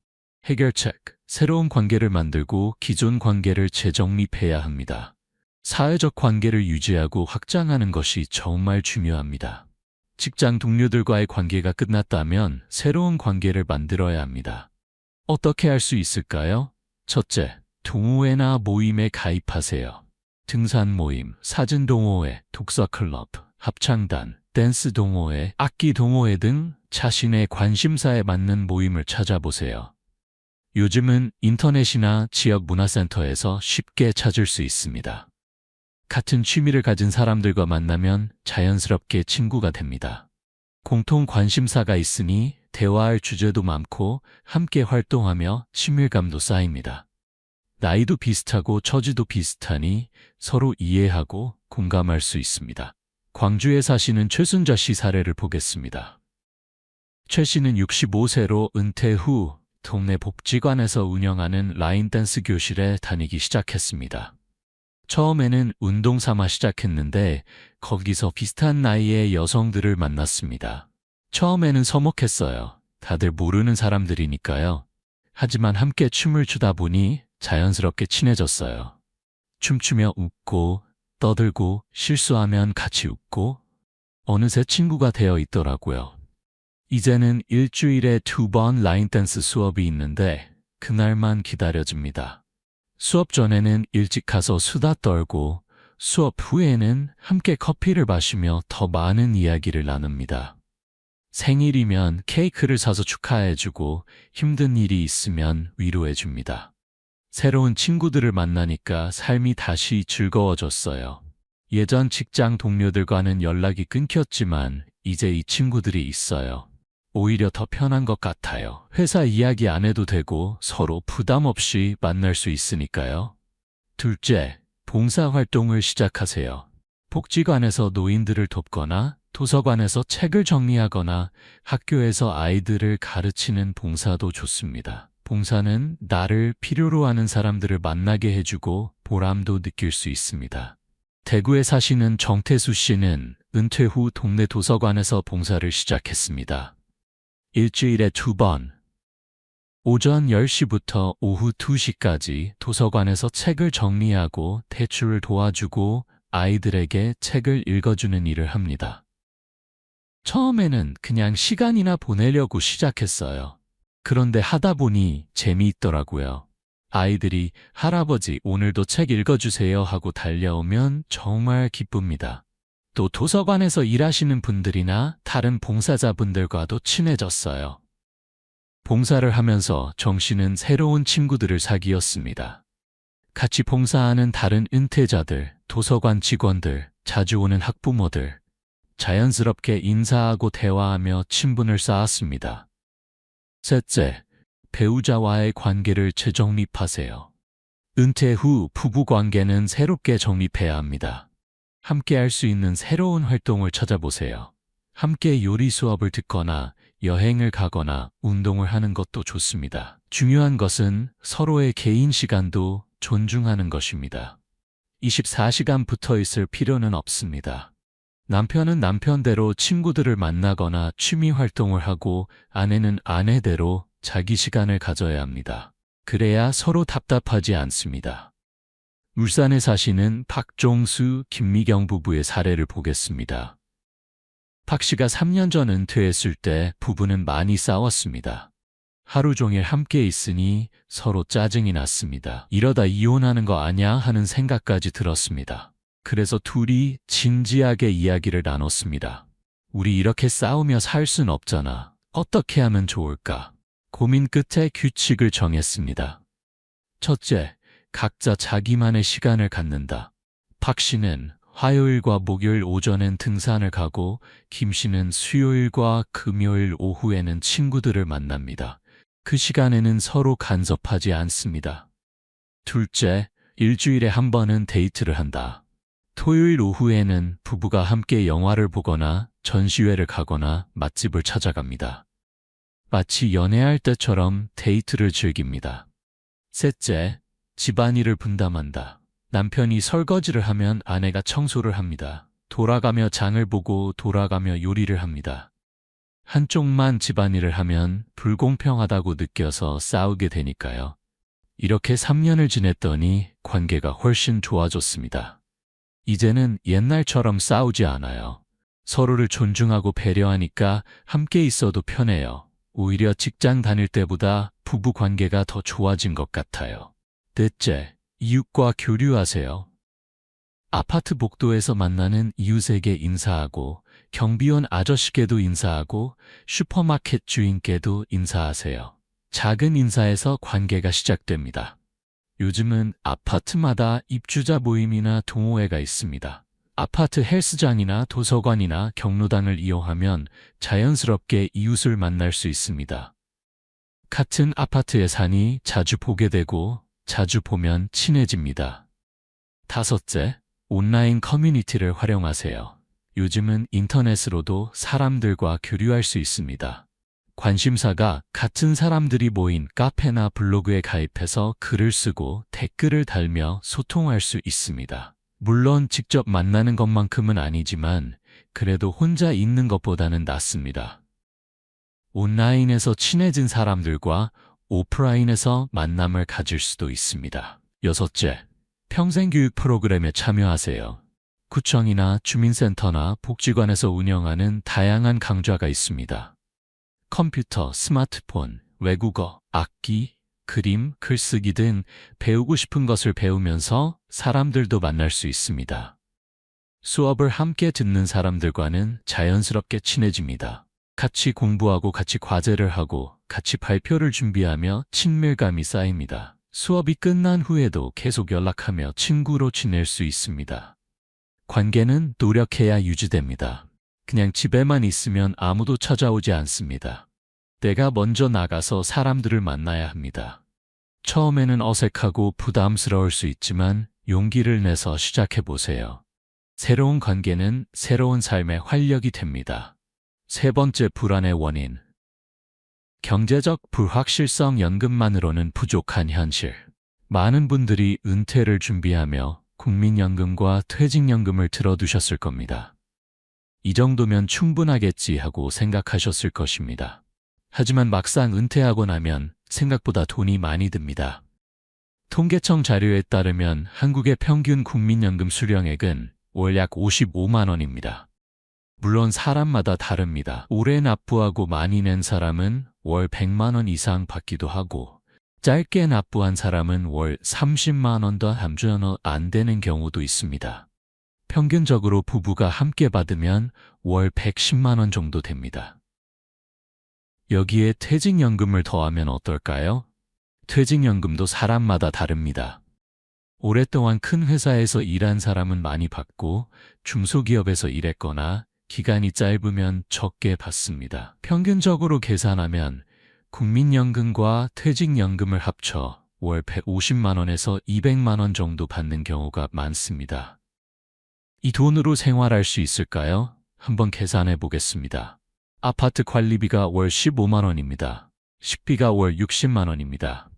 해결책, 새로운 관계를 만들고 기존 관계를 재정립해야 합니다. 사회적 관계를 유지하고 확장하는 것이 정말 중요합니다. 직장 동료들과의 관계가 끝났다면 새로운 관계를 만들어야 합니다. 어떻게 할 수 있을까요? 첫째, 동호회나 모임에 가입하세요. 등산 모임, 사진 동호회, 독서 클럽, 합창단, 댄스 동호회, 악기 동호회 등 자신의 관심사에 맞는 모임을 찾아보세요. 요즘은 인터넷이나 지역 문화센터에서 쉽게 찾을 수 있습니다. 같은 취미를 가진 사람들과 만나면 자연스럽게 친구가 됩니다. 공통 관심사가 있으니 대화할 주제도 많고 함께 활동하며 친밀감도 쌓입니다. 나이도 비슷하고 처지도 비슷하니 서로 이해하고 공감할 수 있습니다. 광주에 사시는 최순자 씨 사례를 보겠습니다. 최 씨는 65세로 은퇴 후 동네 복지관에서 운영하는 라인 댄스 교실에 다니기 시작했습니다. 처음에는 운동 삼아 시작했는데 거기서 비슷한 나이의 여성들을 만났습니다. 처음에는 서먹했어요. 다들 모르는 사람들이니까요. 하지만 함께 춤을 추다 보니 자연스럽게 친해졌어요. 춤추며 웃고 떠들고 실수하면 같이 웃고 어느새 친구가 되어 있더라고요. 이제는 일주일에 2번 라인 댄스 수업이 있는데 그날만 기다려집니다. 수업 전에는 일찍 가서 수다 떨고 수업 후에는 함께 커피를 마시며 더 많은 이야기를 나눕니다. 생일이면 케이크를 사서 축하해주고 힘든 일이 있으면 위로해줍니다. 새로운 친구들을 만나니까 삶이 다시 즐거워졌어요. 예전 직장 동료들과는 연락이 끊겼지만 이제 이 친구들이 있어요. 오히려 더 편한 것 같아요. 회사 이야기 안 해도 되고 서로 부담 없이 만날 수 있으니까요. 둘째, 봉사활동을 시작하세요. 복지관에서 노인들을 돕거나 도서관에서 책을 정리하거나 학교에서 아이들을 가르치는 봉사도 좋습니다. 봉사는 나를 필요로 하는 사람들을 만나게 해주고 보람도 느낄 수 있습니다. 대구에 사시는 정태수 씨는 은퇴 후 동네 도서관에서 봉사를 시작했습니다. 일주일에 2번, 오전 10시부터 오후 2시까지 도서관에서 책을 정리하고 대출을 도와주고 아이들에게 책을 읽어주는 일을 합니다. 처음에는 그냥 시간이나 보내려고 시작했어요. 그런데 하다 보니 재미있더라고요. 아이들이 할아버지 오늘도 책 읽어주세요 하고 달려오면 정말 기쁩니다. 또 도서관에서 일하시는 분들이나 다른 봉사자분들과도 친해졌어요. 봉사를 하면서 정 씨는 새로운 친구들을 사귀었습니다. 같이 봉사하는 다른 은퇴자들, 도서관 직원들, 자주 오는 학부모들, 자연스럽게 인사하고 대화하며 친분을 쌓았습니다. 셋째, 배우자와의 관계를 재정립하세요. 은퇴 후 부부 관계는 새롭게 정립해야 합니다. 함께 할 수 있는 새로운 활동을 찾아보세요. 함께 요리 수업을 듣거나 여행을 가거나 운동을 하는 것도 좋습니다. 중요한 것은 서로의 개인 시간도 존중하는 것입니다. 24시간 붙어 있을 필요는 없습니다. 남편은 남편대로 친구들을 만나거나 취미 활동을 하고 아내는 아내대로 자기 시간을 가져야 합니다. 그래야 서로 답답하지 않습니다. 울산에 사시는 박종수, 김미경 부부의 사례를 보겠습니다. 박 씨가 3년 전 은퇴했을 때 부부는 많이 싸웠습니다. 하루 종일 함께 있으니 서로 짜증이 났습니다. 이러다 이혼하는 거 아냐 하는 생각까지 들었습니다. 그래서 둘이 진지하게 이야기를 나눴습니다. 우리 이렇게 싸우며 살 순 없잖아. 어떻게 하면 좋을까? 고민 끝에 규칙을 정했습니다. 첫째, 각자 자기만의 시간을 갖는다. 박 씨는 화요일과 목요일 오전엔 등산을 가고 김 씨는 수요일과 금요일 오후에는 친구들을 만납니다. 그 시간에는 서로 간섭하지 않습니다. 둘째, 일주일에 한 번은 데이트를 한다. 토요일 오후에는 부부가 함께 영화를 보거나 전시회를 가거나 맛집을 찾아갑니다. 마치 연애할 때처럼 데이트를 즐깁니다. 셋째, 집안일을 분담한다. 남편이 설거지를 하면 아내가 청소를 합니다. 돌아가며 장을 보고 돌아가며 요리를 합니다. 한쪽만 집안일을 하면 불공평하다고 느껴서 싸우게 되니까요. 이렇게 3년을 지냈더니 관계가 훨씬 좋아졌습니다. 이제는 옛날처럼 싸우지 않아요. 서로를 존중하고 배려하니까 함께 있어도 편해요. 오히려 직장 다닐 때보다 부부 관계가 더 좋아진 것 같아요. 넷째, 이웃과 교류하세요. 아파트 복도에서 만나는 이웃에게 인사하고 경비원 아저씨께도 인사하고 슈퍼마켓 주인께도 인사하세요. 작은 인사에서 관계가 시작됩니다. 요즘은 아파트마다 입주자 모임이나 동호회가 있습니다. 아파트 헬스장이나 도서관이나 경로당을 이용하면 자연스럽게 이웃을 만날 수 있습니다. 같은 아파트에 사니 자주 보게 되고 자주 보면 친해집니다. 다섯째, 온라인 커뮤니티를 활용하세요. 요즘은 인터넷으로도 사람들과 교류할 수 있습니다. 관심사가 같은 사람들이 모인 카페나 블로그에 가입해서 글을 쓰고 댓글을 달며 소통할 수 있습니다. 물론 직접 만나는 것만큼은 아니지만 그래도 혼자 있는 것보다는 낫습니다. 온라인에서 친해진 사람들과 오프라인에서 만남을 가질 수도 있습니다. 여섯째, 평생교육 프로그램에 참여하세요. 구청이나 주민센터나 복지관에서 운영하는 다양한 강좌가 있습니다. 컴퓨터, 스마트폰, 외국어, 악기, 그림, 글쓰기 등 배우고 싶은 것을 배우면서 사람들도 만날 수 있습니다. 수업을 함께 듣는 사람들과는 자연스럽게 친해집니다. 같이 공부하고 같이 과제를 하고 같이 발표를 준비하며 친밀감이 쌓입니다. 수업이 끝난 후에도 계속 연락하며 친구로 지낼 수 있습니다. 관계는 노력해야 유지됩니다. 그냥 집에만 있으면 아무도 찾아오지 않습니다. 내가 먼저 나가서 사람들을 만나야 합니다. 처음에는 어색하고 부담스러울 수 있지만 용기를 내서 시작해보세요. 새로운 관계는 새로운 삶의 활력이 됩니다. 세 번째 불안의 원인. 경제적 불확실성 연금만으로는 부족한 현실. 많은 분들이 은퇴를 준비하며 국민연금과 퇴직연금을 들어두셨을 겁니다. 이 정도면 충분하겠지 하고 생각하셨을 것입니다. 하지만 막상 은퇴하고 나면 생각보다 돈이 많이 듭니다. 통계청 자료에 따르면 한국의 평균 국민연금 수령액은 월 약 55만 원입니다. 물론 사람마다 다릅니다. 오래 납부하고 많이 낸 사람은 월 100만 원 이상 받기도 하고 짧게 납부한 사람은 월 30만 원도 안 되는 경우도 있습니다. 평균적으로 부부가 함께 받으면 월 110만 원 정도 됩니다. 여기에 퇴직연금을 더하면 어떨까요? 퇴직연금도 사람마다 다릅니다. 오랫동안 큰 회사에서 일한 사람은 많이 받고 중소기업에서 일했거나 기간이 짧으면 적게 받습니다. 평균적으로 계산하면 국민연금과 퇴직연금을 합쳐 월 150만 원에서 200만 원 정도 받는 경우가 많습니다. 이 돈으로 생활할 수 있을까요? 한번 계산해 보겠습니다. 아파트 관리비가 월 15만 원입니다. 식비가 월 60만 원입니다.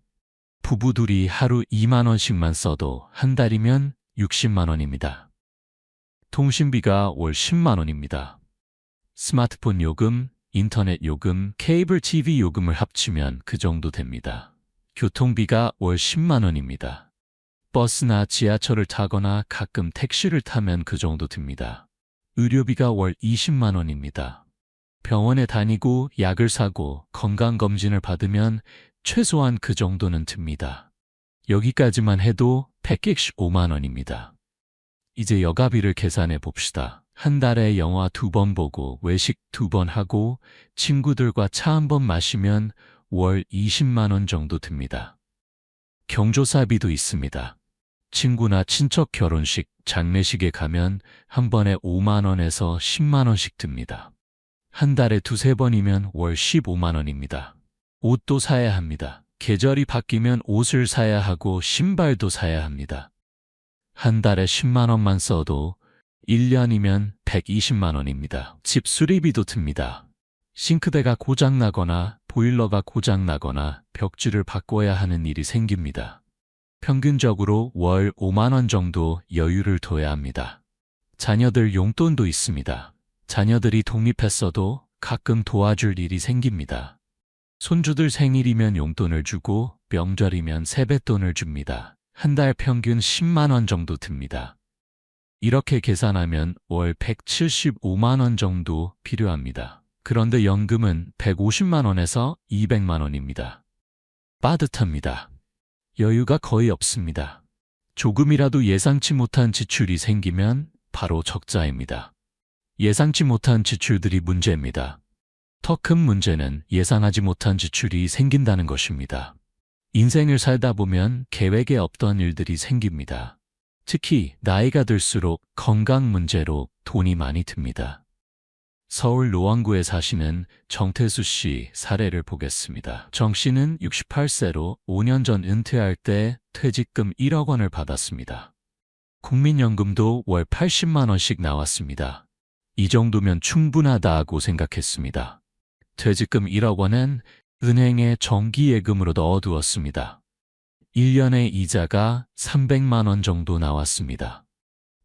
부부 둘이 하루 2만 원씩만 써도 한 달이면 60만 원입니다. 통신비가 월 10만 원입니다. 스마트폰 요금, 인터넷 요금, 케이블 TV 요금을 합치면 그 정도 됩니다. 교통비가 월 10만 원입니다. 버스나 지하철을 타거나 가끔 택시를 타면 그 정도 듭니다. 의료비가 월 20만 원입니다. 병원에 다니고 약을 사고 건강검진을 받으면 최소한 그 정도는 듭니다. 여기까지만 해도 115만 원입니다. 이제 여가비를 계산해 봅시다. 한 달에 영화 2번 보고 외식 2번 하고 친구들과 차 한 번 마시면 월 20만 원 정도 듭니다. 경조사비도 있습니다. 친구나 친척 결혼식, 장례식에 가면 한 번에 5만 원에서 10만 원씩 듭니다. 한 달에 2~3번이면 월 15만 원입니다. 옷도 사야 합니다. 계절이 바뀌면 옷을 사야 하고 신발도 사야 합니다. 한 달에 10만 원만 써도 1년이면 120만 원입니다. 집 수리비도 듭니다. 싱크대가 고장나거나 보일러가 고장나거나 벽지를 바꿔야 하는 일이 생깁니다. 평균적으로 월 5만 원 정도 여유를 둬야 합니다. 자녀들 용돈도 있습니다. 자녀들이 독립했어도 가끔 도와줄 일이 생깁니다. 손주들 생일이면 용돈을 주고 명절이면 세뱃돈을 줍니다. 한 달 평균 10만 원 정도 듭니다. 이렇게 계산하면 월 175만 원 정도 필요합니다. 그런데 연금은 150만 원에서 200만 원입니다. 빠듯합니다. 여유가 거의 없습니다. 조금이라도 예상치 못한 지출이 생기면 바로 적자입니다. 예상치 못한 지출들이 문제입니다. 더 큰 문제는 예상하지 못한 지출이 생긴다는 것입니다. 인생을 살다 보면 계획에 없던 일들이 생깁니다. 특히 나이가 들수록 건강 문제로 돈이 많이 듭니다. 서울 노원구에 사시는 정태수 씨 사례를 보겠습니다. 정 씨는 68세로 5년 전 은퇴할 때 퇴직금 1억 원을 받았습니다. 국민연금도 월 80만 원씩 나왔습니다. 이 정도면 충분하다고 생각했습니다. 퇴직금 1억 원은 은행에 정기예금으로 넣어두었습니다. 1년에 이자가 300만 원 정도 나왔습니다.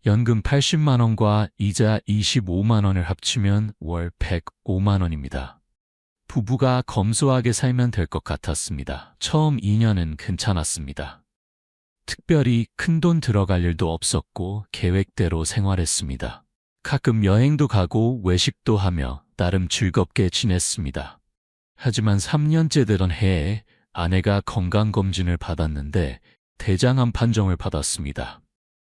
연금 80만 원과 이자 25만 원을 합치면 월 105만 원입니다. 부부가 검소하게 살면 될 것 같았습니다. 처음 2년은 괜찮았습니다. 특별히 큰돈 들어갈 일도 없었고 계획대로 생활했습니다. 가끔 여행도 가고 외식도 하며 나름 즐겁게 지냈습니다. 하지만 3년째 되던 해에 아내가 건강검진을 받았는데 대장암 판정을 받았습니다.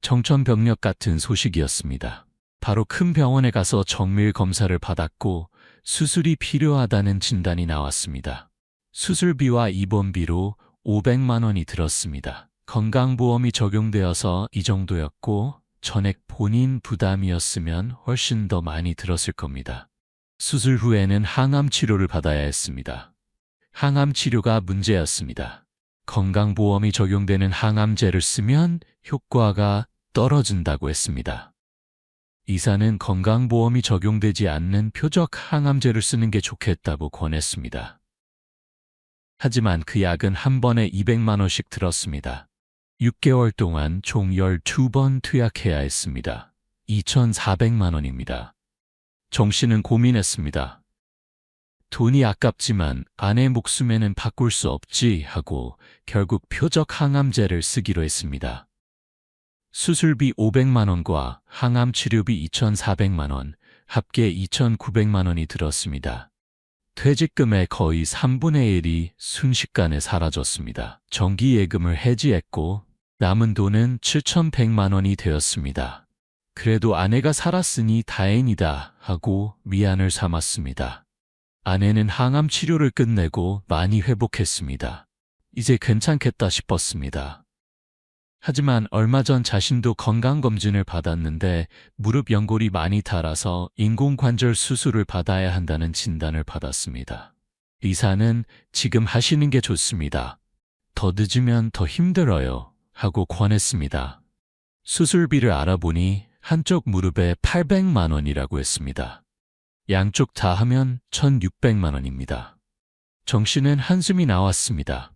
청천벽력 같은 소식이었습니다. 바로 큰 병원에 가서 정밀 검사를 받았고 수술이 필요하다는 진단이 나왔습니다. 수술비와 입원비로 500만 원이 들었습니다. 건강보험이 적용되어서 이 정도였고 전액 본인 부담이었으면 훨씬 더 많이 들었을 겁니다. 수술 후에는 항암 치료를 받아야 했습니다. 항암 치료가 문제였습니다. 건강보험이 적용되는 항암제를 쓰면 효과가 떨어진다고 했습니다. 의사는 건강보험이 적용되지 않는 표적 항암제를 쓰는 게 좋겠다고 권했습니다. 하지만 그 약은 한 번에 200만 원씩 들었습니다. 6개월 동안 총 12번 투약해야 했습니다. 2,400만 원입니다. 정 씨는 고민했습니다. 돈이 아깝지만 아내 목숨에는 바꿀 수 없지 하고 결국 표적 항암제를 쓰기로 했습니다. 수술비 500만 원과 항암 치료비 2,400만 원, 합계 2,900만 원이 들었습니다. 퇴직금의 거의 3분의 1이 순식간에 사라졌습니다. 정기예금을 해지했고 남은 돈은 7,100만 원이 되었습니다. 그래도 아내가 살았으니 다행이다 하고 위안을 삼았습니다. 아내는 항암 치료를 끝내고 많이 회복했습니다. 이제 괜찮겠다 싶었습니다. 하지만 얼마 전 자신도 건강검진을 받았는데 무릎 연골이 많이 닳아서 인공관절 수술을 받아야 한다는 진단을 받았습니다. 의사는 지금 하시는 게 좋습니다. 더 늦으면 더 힘들어요 하고 권했습니다. 수술비를 알아보니 한쪽 무릎에 800만 원이라고 했습니다. 양쪽 다 하면 1,600만 원입니다. 정 씨는 한숨이 나왔습니다.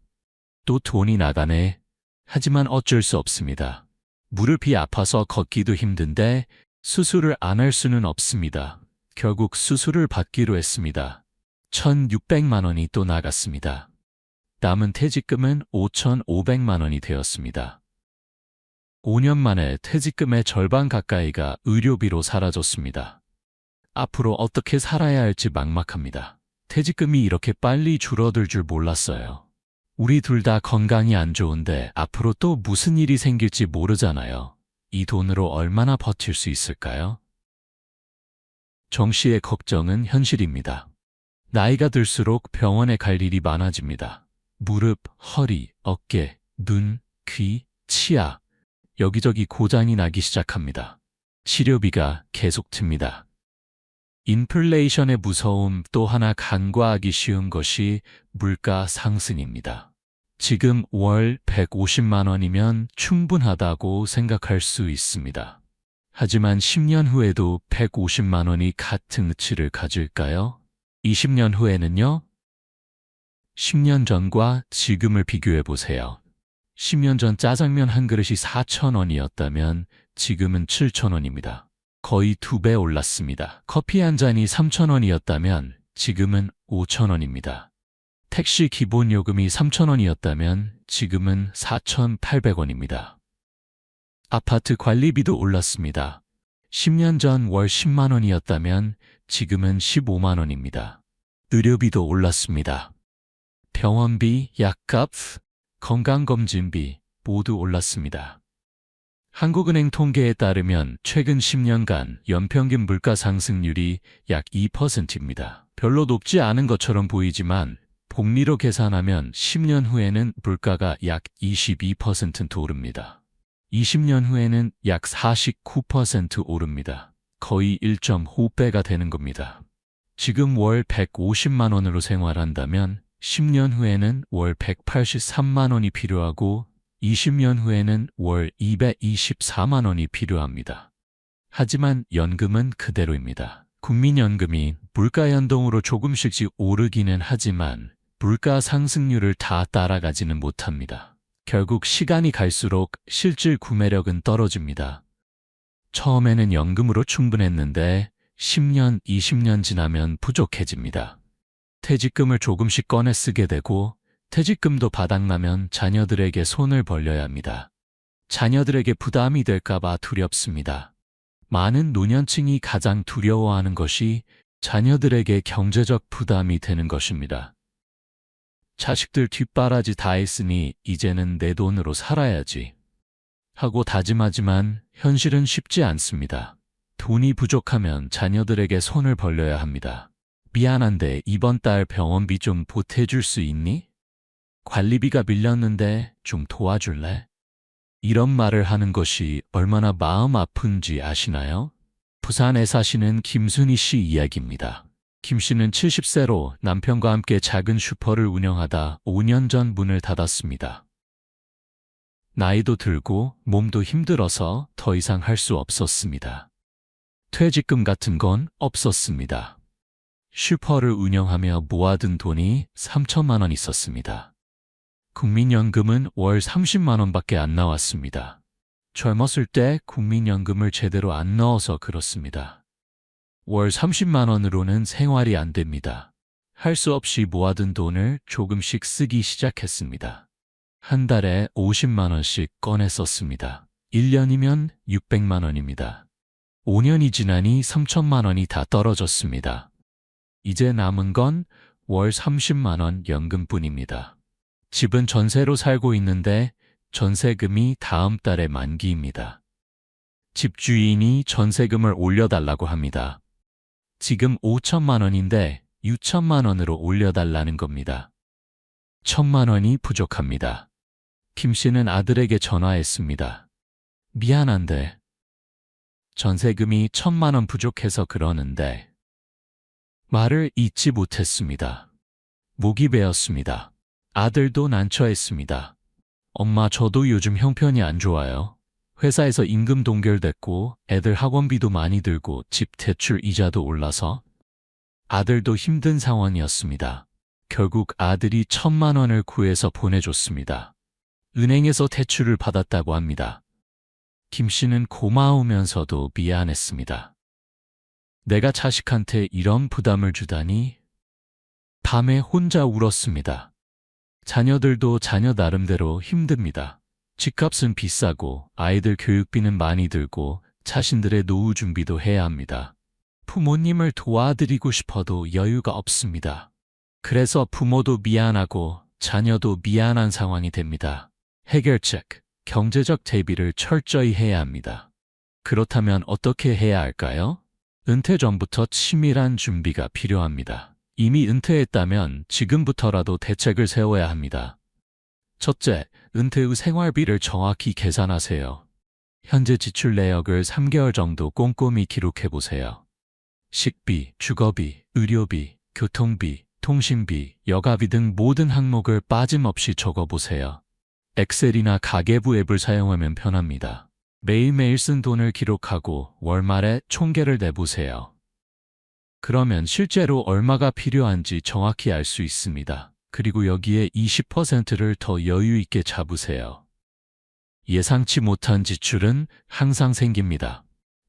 또 돈이 나가네. 하지만 어쩔 수 없습니다. 무릎이 아파서 걷기도 힘든데 수술을 안 할 수는 없습니다. 결국 수술을 받기로 했습니다. 1,600만 원이 또 나갔습니다. 남은 퇴직금은 5,500만 원이 되었습니다. 5년 만에 퇴직금의 절반 가까이가 의료비로 사라졌습니다. 앞으로 어떻게 살아야 할지 막막합니다. 퇴직금이 이렇게 빨리 줄어들 줄 몰랐어요. 우리 둘 다 건강이 안 좋은데 앞으로 또 무슨 일이 생길지 모르잖아요. 이 돈으로 얼마나 버틸 수 있을까요? 정 씨의 걱정은 현실입니다. 나이가 들수록 병원에 갈 일이 많아집니다. 무릎, 허리, 어깨, 눈, 귀, 치아, 여기저기 고장이 나기 시작합니다. 치료비가 계속 듭니다. 인플레이션의 무서움 또 하나 간과하기 쉬운 것이 물가 상승입니다. 지금 월 150만 원이면 충분하다고 생각할 수 있습니다. 하지만 10년 후에도 150만 원이 같은 가치를 가질까요? 20년 후에는요? 10년 전과 지금을 비교해 보세요. 10년 전 짜장면 한 그릇이 4,000원이었다면 지금은 7,000원입니다. 거의 2배 올랐습니다. 커피 한 잔이 3,000원이었다면 지금은 5,000원입니다. 택시 기본 요금이 3,000원이었다면 지금은 4,800원입니다. 아파트 관리비도 올랐습니다. 10년 전 월 10만 원이었다면 지금은 15만 원입니다. 의료비도 올랐습니다. 병원비, 약값, 건강검진비 모두 올랐습니다. 한국은행 통계에 따르면 최근 10년간 연평균 물가 상승률이 약 2%입니다. 별로 높지 않은 것처럼 보이지만 복리로 계산하면 10년 후에는 물가가 약 22% 오릅니다. 20년 후에는 약 49% 오릅니다. 거의 1.5배가 되는 겁니다. 지금 월 150만 원으로 생활한다면 10년 후에는 월 183만 원이 필요하고 20년 후에는 월 224만 원이 필요합니다. 하지만 연금은 그대로입니다. 국민연금이 물가 연동으로 조금씩씩 오르기는 하지만 물가 상승률을 다 따라가지는 못합니다. 결국 시간이 갈수록 실질 구매력은 떨어집니다. 처음에는 연금으로 충분했는데 10년, 20년 지나면 부족해집니다. 퇴직금을 조금씩 꺼내 쓰게 되고 퇴직금도 바닥나면 자녀들에게 손을 벌려야 합니다. 자녀들에게 부담이 될까봐 두렵습니다. 많은 노년층이 가장 두려워하는 것이 자녀들에게 경제적 부담이 되는 것입니다. 자식들 뒷바라지 다 했으니 이제는 내 돈으로 살아야지 하고 다짐하지만 현실은 쉽지 않습니다. 돈이 부족하면 자녀들에게 손을 벌려야 합니다. 미안한데 이번 달 병원비 좀 보태줄 수 있니? 관리비가 밀렸는데 좀 도와줄래? 이런 말을 하는 것이 얼마나 마음 아픈지 아시나요? 부산에 사시는 김순희 씨 이야기입니다. 김 씨는 70세로 남편과 함께 작은 슈퍼를 운영하다 5년 전 문을 닫았습니다. 나이도 들고 몸도 힘들어서 더 이상 할 수 없었습니다. 퇴직금 같은 건 없었습니다. 슈퍼를 운영하며 모아둔 돈이 3천만 원 있었습니다. 국민연금은 월 30만 원밖에 안 나왔습니다. 젊었을 때 국민연금을 제대로 안 넣어서 그렇습니다. 월 30만 원으로는 생활이 안 됩니다. 할 수 없이 모아둔 돈을 조금씩 쓰기 시작했습니다. 한 달에 50만 원씩 꺼내 썼습니다. 1년이면 600만 원입니다. 5년이 지나니 3천만 원이 다 떨어졌습니다. 이제 남은 건 월 30만 원 연금뿐입니다. 집은 전세로 살고 있는데 전세금이 다음 달에 만기입니다. 집주인이 전세금을 올려달라고 합니다. 지금 5천만 원인데 6천만 원으로 올려달라는 겁니다. 1,000만 원이 부족합니다. 김 씨는 아들에게 전화했습니다. 미안한데 전세금이 1,000만 원 부족해서 그러는데 말을 잇지 못했습니다. 목이 베었습니다. 아들도 난처했습니다. 엄마, 저도 요즘 형편이 안 좋아요. 회사에서 임금 동결됐고 애들 학원비도 많이 들고 집 대출 이자도 올라서 아들도 힘든 상황이었습니다. 결국 아들이 1,000만 원을 구해서 보내줬습니다. 은행에서 대출을 받았다고 합니다. 김 씨는 고마우면서도 미안했습니다. 내가 자식한테 이런 부담을 주다니. 밤에 혼자 울었습니다. 자녀들도 자녀 나름대로 힘듭니다. 집값은 비싸고 아이들 교육비는 많이 들고 자신들의 노후 준비도 해야 합니다. 부모님을 도와드리고 싶어도 여유가 없습니다. 그래서 부모도 미안하고 자녀도 미안한 상황이 됩니다. 해결책, 경제적 대비를 철저히 해야 합니다. 그렇다면 어떻게 해야 할까요? 은퇴 전부터 치밀한 준비가 필요합니다. 이미 은퇴했다면 지금부터라도 대책을 세워야 합니다. 첫째, 은퇴 후 생활비를 정확히 계산하세요. 현재 지출 내역을 3개월 정도 꼼꼼히 기록해보세요. 식비, 주거비, 의료비, 교통비, 통신비, 여가비 등 모든 항목을 빠짐없이 적어보세요. 엑셀이나 가계부 앱을 사용하면 편합니다. 매일매일 쓴 돈을 기록하고 월말에 총계를 내보세요. 그러면 실제로 얼마가 필요한지 정확히 알 수 있습니다. 그리고 여기에 20%를 더 여유 있게 잡으세요. 예상치 못한 지출은 항상 생깁니다.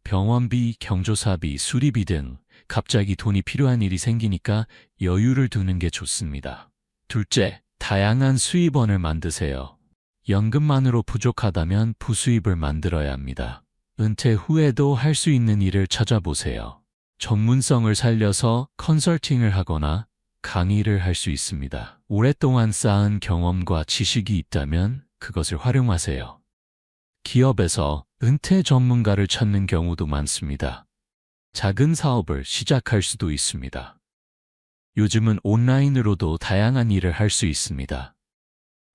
병원비, 경조사비, 수리비 등 갑자기 돈이 필요한 일이 생기니까 여유를 두는 게 좋습니다. 둘째, 다양한 수입원을 만드세요. 연금만으로 부족하다면 부수입을 만들어야 합니다. 은퇴 후에도 할 수 있는 일을 찾아보세요. 전문성을 살려서 컨설팅을 하거나 강의를 할 수 있습니다. 오랫동안 쌓은 경험과 지식이 있다면 그것을 활용하세요. 기업에서 은퇴 전문가를 찾는 경우도 많습니다. 작은 사업을 시작할 수도 있습니다. 요즘은 온라인으로도 다양한 일을 할 수 있습니다.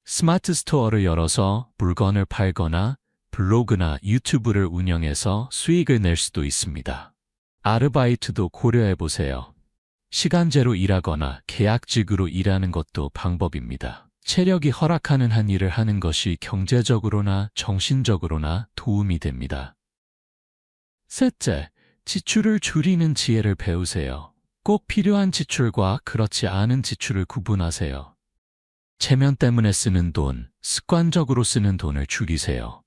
스마트 스토어를 열어서 물건을 팔거나 블로그나 유튜브를 운영해서 수익을 낼 수도 있습니다. 아르바이트도 고려해보세요. 시간제로 일하거나 계약직으로 일하는 것도 방법입니다. 체력이 허락하는 한 일을 하는 것이 경제적으로나 정신적으로나 도움이 됩니다. 셋째, 지출을 줄이는 지혜를 배우세요. 꼭 필요한 지출과 그렇지 않은 지출을 구분하세요. 체면 때문에 쓰는 돈, 습관적으로 쓰는 돈을 줄이세요.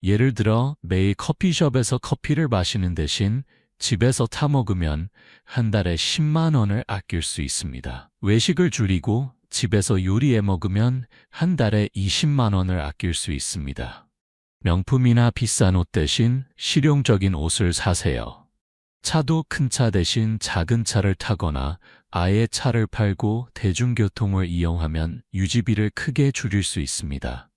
예를 들어 매일 커피숍에서 커피를 마시는 대신 집에서 타 먹으면 한 달에 10만 원을 아낄 수 있습니다. 외식을 줄이고 집에서 요리해 먹으면 한 달에 20만 원을 아낄 수 있습니다. 명품이나 비싼 옷 대신 실용적인 옷을 사세요. 차도 큰 차 대신 작은 차를 타거나 아예 차를 팔고 대중교통을 이용하면 유지비를 크게 줄일 수 있습니다.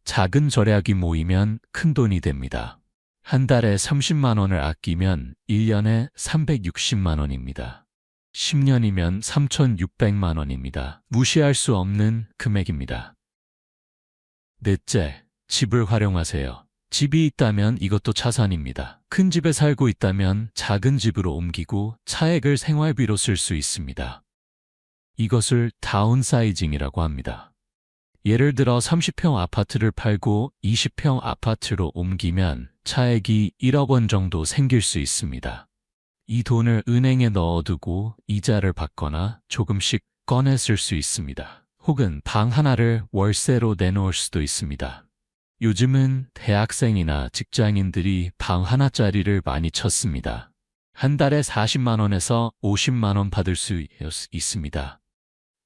작은 절약이 모이면 큰 돈이 됩니다. 한 달에 30만 원을 아끼면 1년에 360만 원입니다. 10년이면 3,600만 원입니다. 무시할 수 없는 금액입니다. 넷째, 집을 활용하세요. 집이 있다면 이것도 자산입니다. 큰 집에 살고 있다면 작은 집으로 옮기고 차액을 생활비로 쓸 수 있습니다. 이것을 다운사이징이라고 합니다. 예를 들어 30평 아파트를 팔고 20평 아파트로 옮기면 차액이 1억 원 정도 생길 수 있습니다. 이 돈을 은행에 넣어두고 이자를 받거나 조금씩 꺼내 쓸 수 있습니다. 혹은 방 하나를 월세로 내놓을 수도 있습니다. 요즘은 대학생이나 직장인들이 방 하나짜리를 많이 찾습니다. 한 달에 40만 원에서 50만 원 받을 수 있습니다.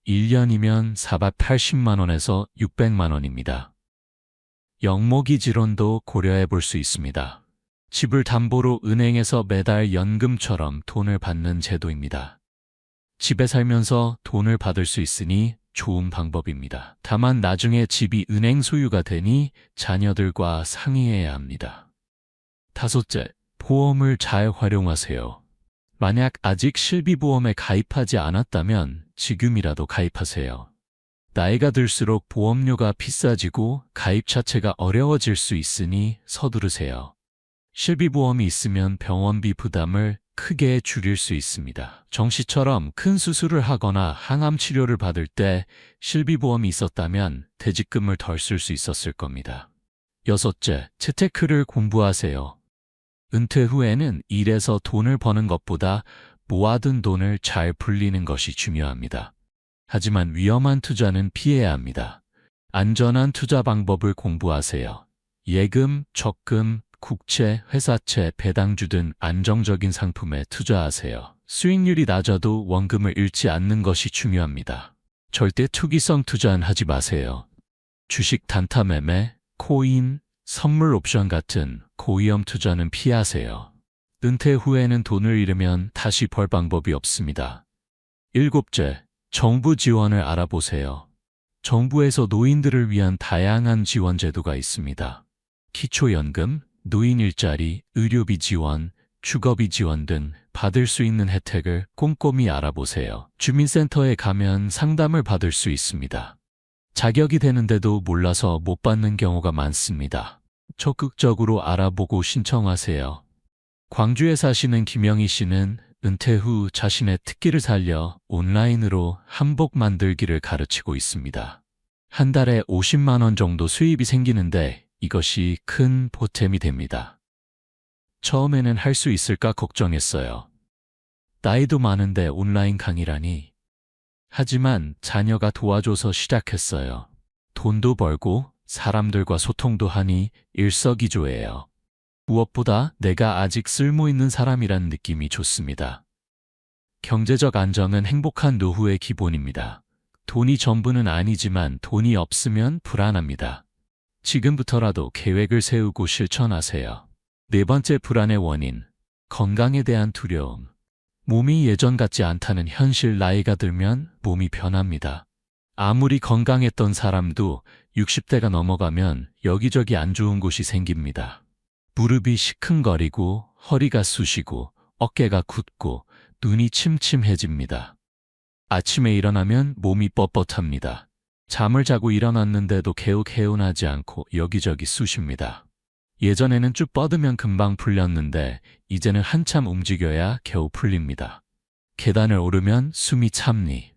1년이면 480만 원에서 600만 원입니다. 영목이 지론도 고려해 볼 수 있습니다. 집을 담보로 은행에서 매달 연금처럼 돈을 받는 제도입니다. 집에 살면서 돈을 받을 수 있으니 좋은 방법입니다. 다만 나중에 집이 은행 소유가 되니 자녀들과 상의해야 합니다. 5째, 보험을 잘 활용하세요. 만약 아직 실비보험에 가입하지 않았다면 지금이라도 가입하세요. 나이가 들수록 보험료가 비싸지고 가입 자체가 어려워질 수 있으니 서두르세요. 실비보험이 있으면 병원비 부담을 크게 줄일 수 있습니다. 정씨처럼 큰 수술을 하거나 항암 치료를 받을 때 실비보험이 있었다면 퇴직금을 덜 쓸 수 있었을 겁니다. 6째, 재테크를 공부하세요. 은퇴 후에는 일해서 돈을 버는 것보다 모아둔 돈을 잘 불리는 것이 중요합니다. 하지만 위험한 투자는 피해야 합니다. 안전한 투자 방법을 공부하세요. 예금, 적금, 국채, 회사채, 배당주 등 안정적인 상품에 투자하세요. 수익률이 낮아도 원금을 잃지 않는 것이 중요합니다. 절대 투기성 투자는 하지 마세요. 주식 단타 매매, 코인, 선물 옵션 같은 고위험 투자는 피하세요. 은퇴 후에는 돈을 잃으면 다시 벌 방법이 없습니다. 7째, 정부 지원을 알아보세요. 정부에서 노인들을 위한 다양한 지원 제도가 있습니다. 기초연금, 노인 일자리, 의료비 지원, 주거비 지원 등 받을 수 있는 혜택을 꼼꼼히 알아보세요. 주민센터에 가면 상담을 받을 수 있습니다. 자격이 되는데도 몰라서 못 받는 경우가 많습니다. 적극적으로 알아보고 신청하세요. 광주에 사시는 김영희 씨는 은퇴 후 자신의 특기를 살려 온라인으로 한복 만들기를 가르치고 있습니다. 한 달에 50만 원 정도 수입이 생기는데 이것이 큰 보탬이 됩니다. 처음에는 할 수 있을까 걱정했어요. 나이도 많은데 온라인 강의라니. 하지만 자녀가 도와줘서 시작했어요. 돈도 벌고 사람들과 소통도 하니 일석이조예요. 무엇보다 내가 아직 쓸모있는 사람이란 느낌이 좋습니다. 경제적 안정은 행복한 노후의 기본입니다. 돈이 전부는 아니지만 돈이 없으면 불안합니다. 지금부터라도 계획을 세우고 실천하세요. 4번째 불안의 원인, 건강에 대한 두려움. 몸이 예전 같지 않다는 현실. 나이가 들면 몸이 변합니다. 아무리 건강했던 사람도 60대가 넘어가면 여기저기 안 좋은 곳이 생깁니다. 무릎이 시큰거리고 허리가 쑤시고 어깨가 굳고 눈이 침침해집니다. 아침에 일어나면 몸이 뻣뻣합니다. 잠을 자고 일어났는데도 개운하지 않고 여기저기 쑤십니다. 예전에는 쭉 뻗으면 금방 풀렸는데 이제는 한참 움직여야 겨우 풀립니다. 계단을 오르면 숨이 참니.